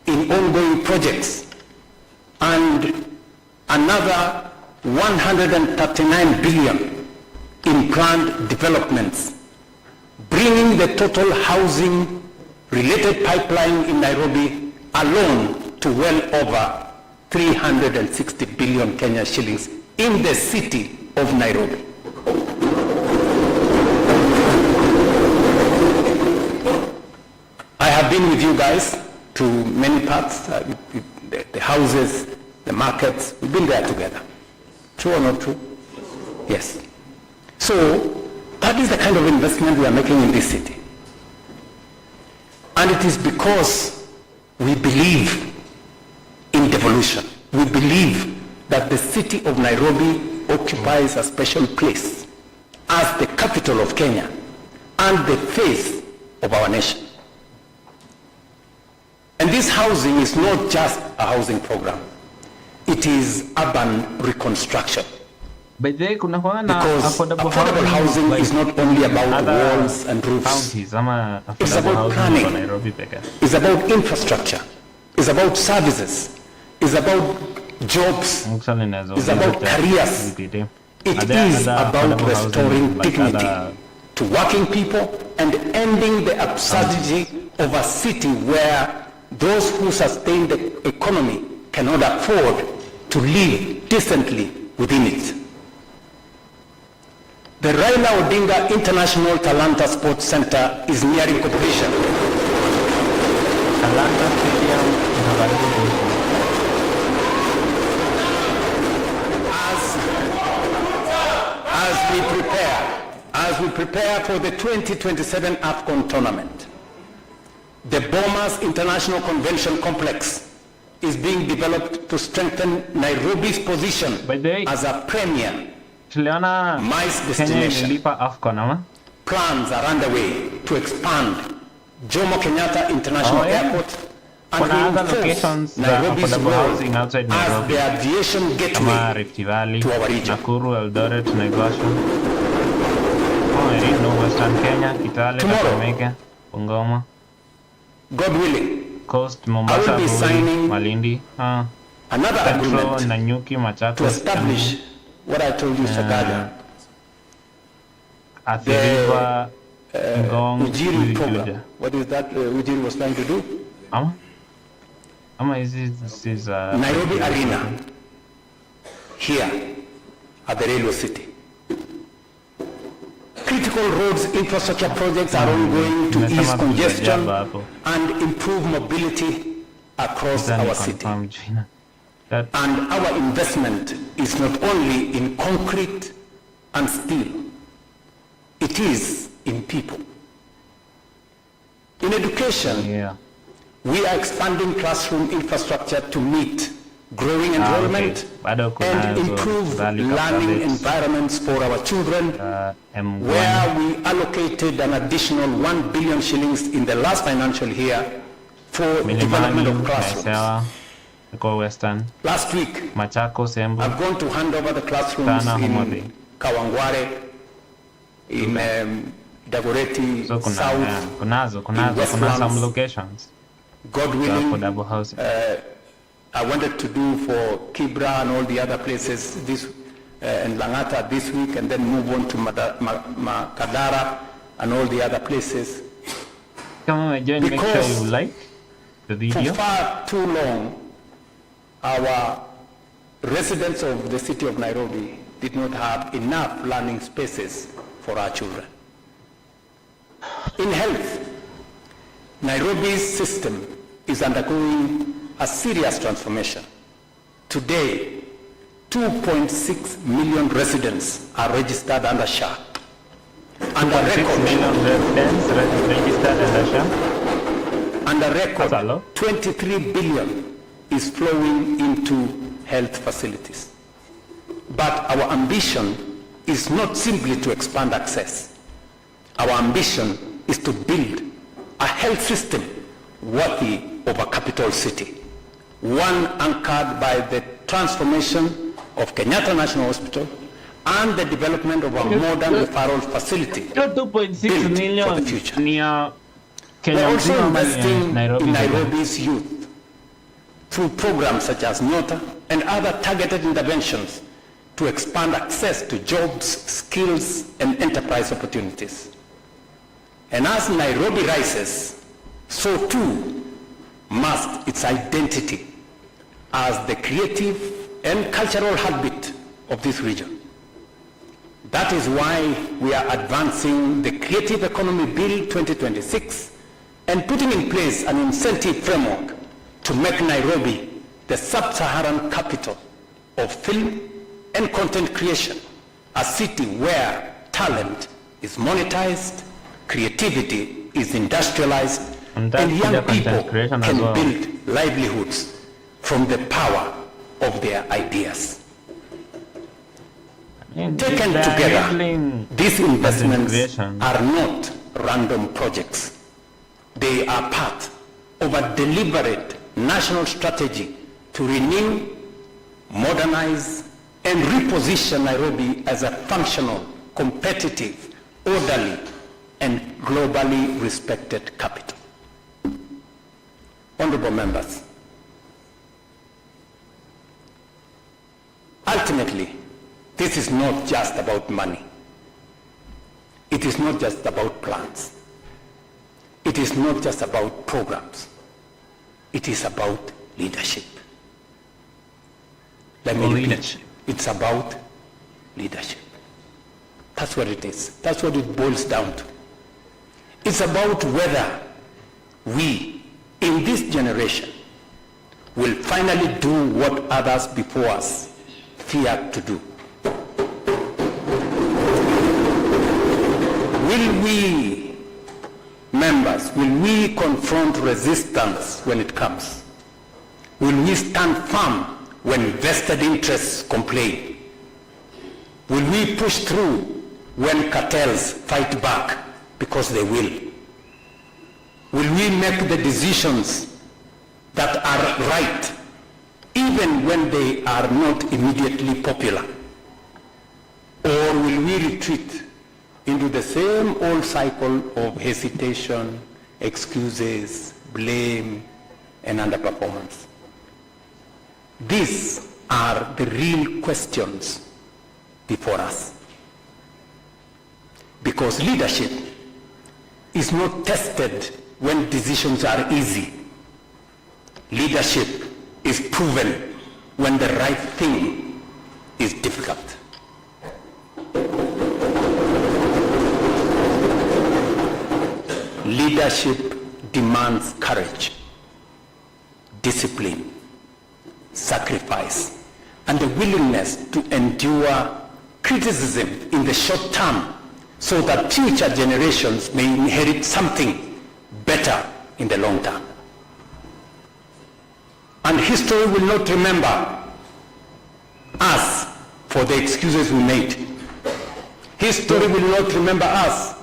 in ongoing projects and another 139 billion in planned developments, bringing the total housing related pipeline in Nairobi alone to well over 360 billion Kenya shillings in the city of Nairobi. I have been with you guys to many parts, the houses, the markets, we've been there together. True or not true? Yes. So that is the kind of investment we are making in this city. And it is because we believe in devolution. We believe that the city of Nairobi occupies a special place as the capital of Kenya and the face of our nation. And this housing is not just a housing program. It is urban reconstruction. But there kuna kuwa na Because affordable housing is not only about walls and roofs. counties ama It's affordable about housing kwa planning. Nairobi peke. It's about infrastructure. It's about services. It's about jobs. It's about careers. It is about restoring dignity to working people and ending the absurdity of a city where those who sustain the economy cannot afford to live decently within it. The Raila Odinga International Talanta Sports Center is nearing completion. Talanta Stadium inakaribu kuisha. As we prepare As we prepare for the 2027 AFCON tournament, the Bomas International Convention Complex is being developed to strengthen Nairobi's position as a premier MICE destination. Plans are underway to expand Jomo Kenyatta International Airport and reinforce Nairobi's role as the aviation gateway to our region. Nakuru, Eldoret, Naivasha. Western Kenya, Kitale, Kakamega, Bungoma. God willing, Coast, Mombasa, I will be signing Malindi, another Central, agreement Nanyuki, Machakos, to establish what I told you, Sagaja. Athi River, Ngong, Ujiri program. What is that Ujiri was trying to do? This is Nairobi Arena, here at the railway city. Critical roads infrastructure projects are ongoing to ease congestion and improve mobility across our city. And our investment is not only in concrete and steel, it is in people. In education, we are expanding classroom infrastructure to meet growing enrollment and improve learning environments for our children, where we allocated an additional 1 billion shillings in the last financial year for development of classrooms. Last week, I've gone to hand over the classrooms in Kawangware, in Dagoretti, South, in Westlands. Locations. God willing, I wanted to do for Kibra and all the other places this and Langata this week, and then move on to Makadara and all the other places. Come on, John, make sure you like the video. For far too long, our residents of the city of Nairobi did not have enough learning spaces for our children. In health, Nairobi's system is undergoing a serious transformation. Today, 2.6 million residents are registered under SHA. And a record, and a record 23 billion is flowing into health facilities. But our ambition is not simply to expand access. Our ambition is to build a health system worthy of a capital city, one anchored by the transformation of Kenyatta National Hospital and the development of a modern referral facility built for the future. We're also investing in Nairobi's youth through programs such as Nyota and other targeted interventions to expand access to jobs, skills, and enterprise opportunities. And as Nairobi rises, so too must its identity as the creative and cultural heartbeat of this region. That is why we are advancing the Creative Economy Bill 2026 and putting in place an incentive framework to make Nairobi the sub-Saharan capital of film and content creation, a city where talent is monetized, creativity is industrialized, and young people can build livelihoods from the power of their ideas. Taken together, these investments are not random projects. They are part of a deliberate national strategy to renew, modernize, and reposition Nairobi as a functional, competitive, orderly, and globally respected capital. Honorable members, ultimately, this is not just about money. It is not just about plans. It is not just about programs. It is about leadership. Let me repeat. It's about leadership. That's what it is. That's what it boils down to. It's about whether we, in this generation, will finally do what others before us feared to do. will we, members, will we confront resistance when it comes? Will we stand firm when vested interests complain? Will we push through when cartels fight back, because they will? Will we make the decisions that are right, even when they are not immediately popular? Or will we retreat into the same old cycle of hesitation, excuses, blame, and underperformance? These are the real questions before us. Because leadership is not tested when decisions are easy. Leadership is proven when the right thing is difficult. Leadership demands courage, discipline, sacrifice, and the willingness to endure criticism in the short term so that future generations may inherit something better in the long term. And history will not remember us for the excuses we made. History will not remember us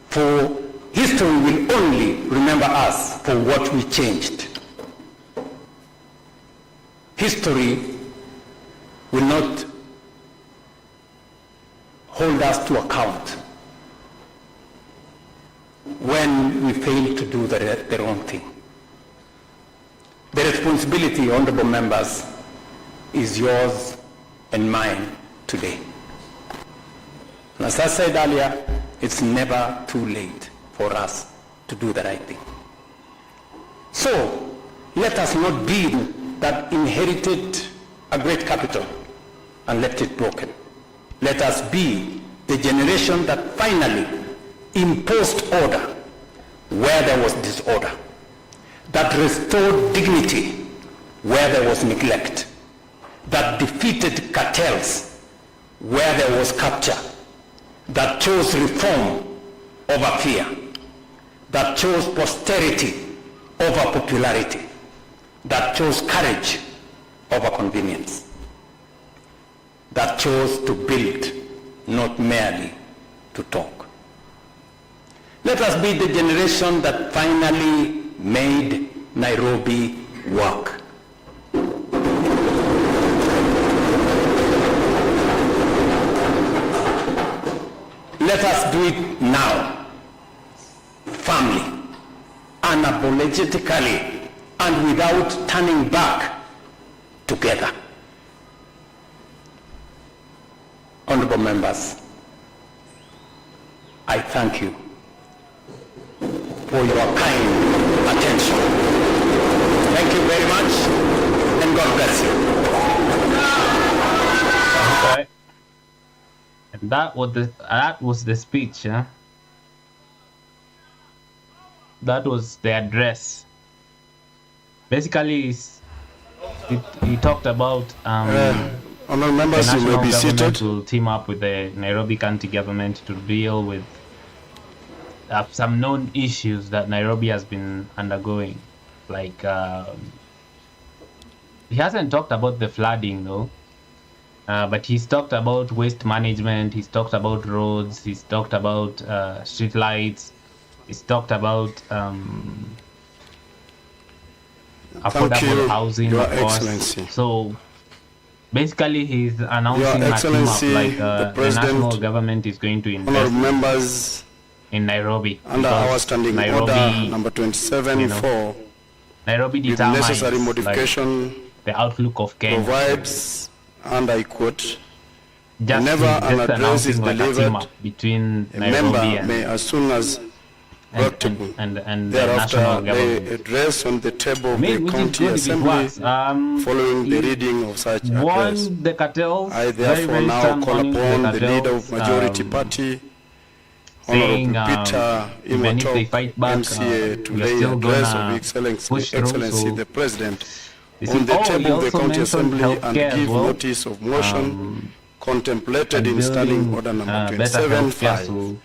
for History will only remember us for what we changed. History will not hold us to account when we fail to do the wrong thing. The responsibility, honorable members, is yours and mine today. And as I said earlier, it's never too late for us to do the right thing. So, let us not be that inherited a great capital and left it broken. Let us be the generation that finally imposed order where there was disorder, that restored dignity where there was neglect, that defeated cartels where there was capture, that chose reform over fear, that chose posterity over popularity, that chose courage over convenience, that chose to build, not merely to talk. Let us be the generation that finally made Nairobi work. Let us do it now, firmly, unapologetically, and without turning back, together. Honorable members, I thank you for your kind attention. Thank you very much, and God bless you. Okay. And that was the speech, huh? That was the address. Basically, he talked about honorable members, the you may national be government seated. will team up with the Nairobi County government to deal with some known issues that Nairobi has been undergoing. Like, he hasn't talked about the flooding though, but he's talked about waste management, he's talked about roads, he's talked about street lights, he's talked about affordable housing, Your of course. Excellency. So basically he's announcing Your a team up, Excellency, like the the national President, government is going to honorable invest members, in Nairobi. under because our standing Nairobi, order number 27 you know, for Nairobi with determines necessary like, modification the outlook of Kenya. provides, and I quote, Just whenever an address is announcing like a team delivered, up between a Nairobi member may, as soon as practicable, and the thereafter national lay government. address on the table of Maybe the which is county good if it assembly works. following the reading of such address. Warn the cartels. I very, therefore very now stern call warning to upon the cartels, leader of majority party, saying Honorable Peter even if they Imotok, fight back, MCA, to we're lay still address gonna of Excellency, push through, so the President you see, on the he table of the also county mentioned assembly and healthcare as give well. notice of motion contemplated and in standing building, order number better healthcare, 27.5. so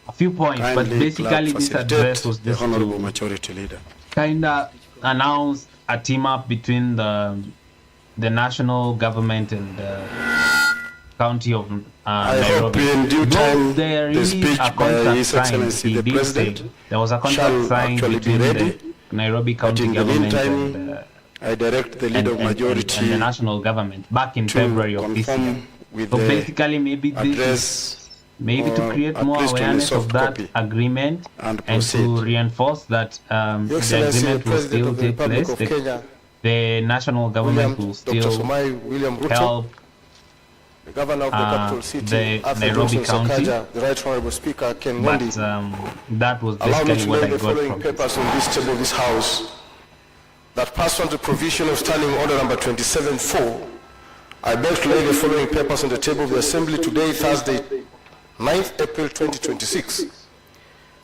a few points, but basically this address was just Honorable Majority Leader. Kinda announced a team up between the national government and the county of I hope Nairobi. in due time there the is speech a by contract His signed, Excellency he the did President say there was a contract shall signed actually be between ready. the Nairobi But county in the government meantime, I direct the leader of majority and the national government back in to February of this year. conform with So the basically maybe this address, maybe to or create at more least on a awareness soft of that copy, agreement and and proceed. to reinforce that Your the Excellency, the agreement will President still of the take Republic place. of Kenya, The national government will Dr. still William Ruto, help the Governor of the capital city, the Alfred Nairobi Johnson County, Sakaja, the Right Honorable Speaker, Ken but Mondi. that was Allow me basically to what lay I the got following from this. papers on this table of this House. That pursuant to provision of Standing Order number 27-4, I beg to lay the following papers on the table of the Assembly today, Thursday, 9th April 2026.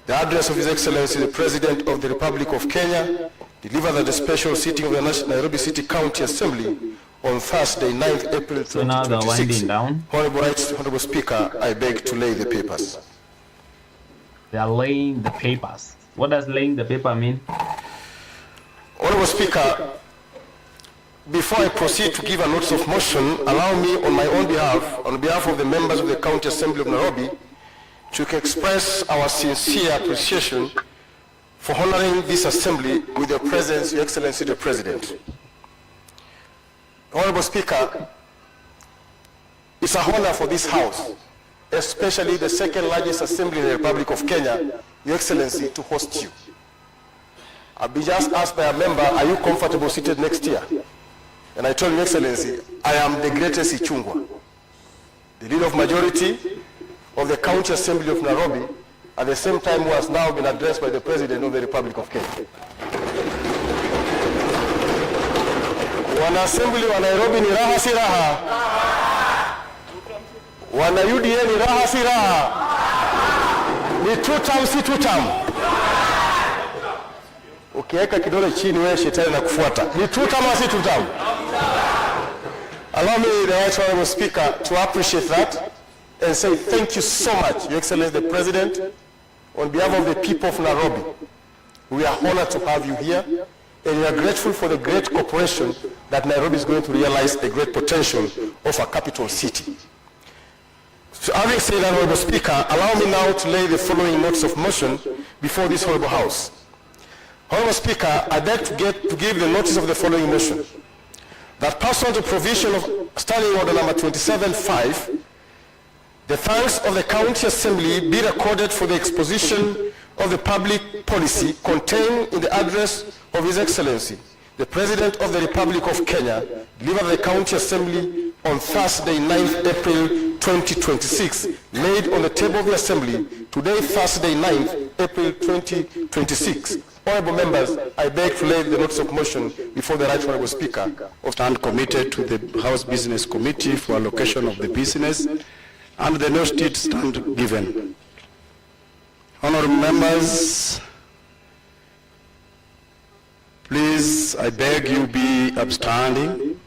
The address of His Excellency the President of the Republic of Kenya, delivered at the special sitting of the Nairobi City County Assembly on Thursday, 9th April 2026. So now they're winding down. Honorable Speaker, I beg to lay the papers. They are laying the papers. What does laying the paper mean? Honorable Speaker, before I proceed to give a notice of motion, allow me on my own behalf, on behalf of the members of the County Assembly of Nairobi, to express our sincere appreciation for honoring this assembly with your presence, Your Excellency the President. Honorable Speaker, it's a honor for this House, especially the second largest assembly in the Republic of Kenya, Your Excellency, to host you. I'll be just asked by a member, are you comfortable seated next year? And I told Your Excellency, I am the greatest Ichungwa, the leader of majority of the County Assembly of Nairobi, at the same time who has now been addressed by the President of the Republic of Kenya. Wana Assembly wa Nairobi ni raha si raha? Wana UDA ni raha si raha? Ni two-term si two-term? Ukiweka kidole chini wewe shetani na kufuata. Ni two-term si two-term? Allow me, the Right Honorable Speaker, to appreciate that and say thank you so much, Your Excellency the President, on behalf of the people of Nairobi. We are honored to have you here, and we are grateful for the great cooperation that Nairobi is going to realize the great potential of a capital city. So having said that, Honorable Speaker, allow me now to lay the following notice of motion before this Honorable House. Honorable Speaker, I beg to give the notice of the following motion. That pursuant to provision of Standing Order number 27-5, the thanks of the County Assembly be recorded for the exposition of the public policy contained in the address of His Excellency, the President of the Republic of Kenya, delivered at the County Assembly on Thursday, 9th April 2026, laid on the table of the Assembly today, Thursday, 9th April 2026. Honorable members, I beg to lay the notice of motion before the Right Honorable Speaker. Stand committed to the House Business Committee for allocation of the business and the notice stand given. Honorable members, please, I beg you be upstanding.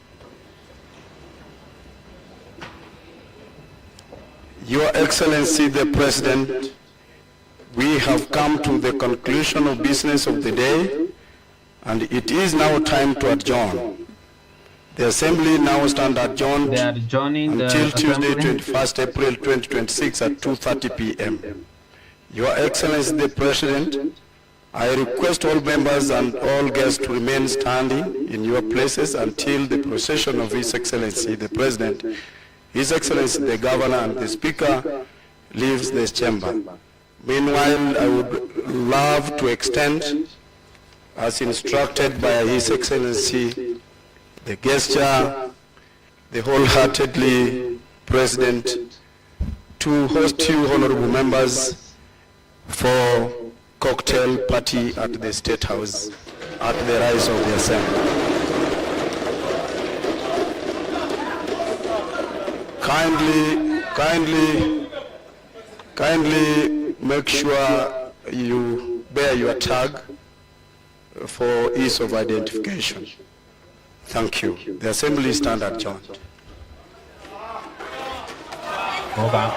Your Excellency the President, we have come to the conclusion of business of the day, and it is now time to adjourn. The Assembly now stand adjourned until Tuesday, 21st April 2026 at 2:30 p.m. Your Excellency the President, I request all members and all guests to remain standing in your places until the procession of His Excellency the President, His Excellency the Governor and the Speaker leaves this chamber. Meanwhile, I would love to extend, as instructed by His Excellency the gesture, the wholeheartedly President, to host you, honorable members, for cocktail party at the State House at the rise of the Assembly. Kindly make sure you bear your tag for ease of identification. Thank you. The Assembly stand adjourned. Okay.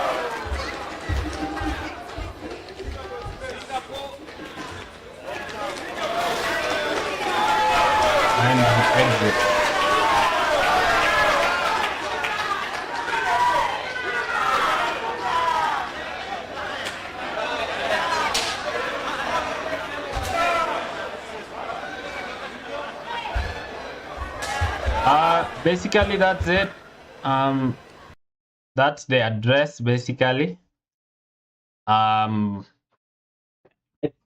basically that's it. That's the address basically.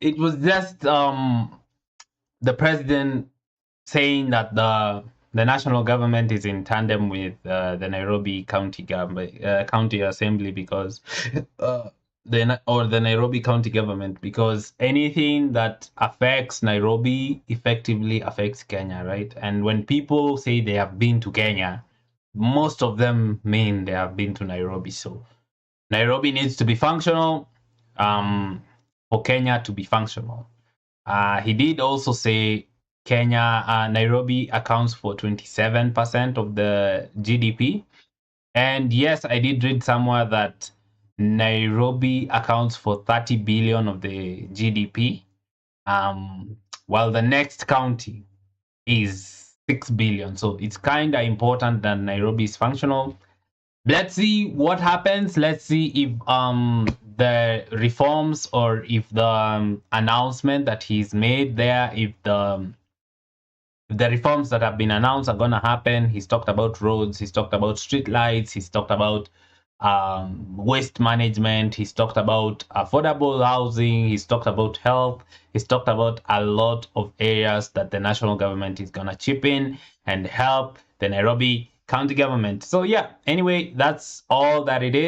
It was just the president saying that the national government is in tandem with the Nairobi county government, county assembly, because the Nairobi county government, because anything that affects Nairobi effectively affects Kenya, right? And when people say they have been to Kenya, most of them mean they have been to Nairobi. So Nairobi needs to be functional for Kenya to be functional. He did also say Nairobi accounts for 27% of the GDP. And yes, I did read somewhere that Nairobi accounts for 30 billion of the GDP, while the next county is 6 billion. So it's kind of important that Nairobi is functional. Let's see what happens. Let's see if the reforms, or if the announcement that he's made there, if the reforms that have been announced are going to happen. He's talked about roads, he's talked about street lights, he's talked about waste management, he's talked about affordable housing, he's talked about health, he's talked about a lot of areas that the national government is going to chip in and help the Nairobi county government. So yeah, anyway, that's all that it is.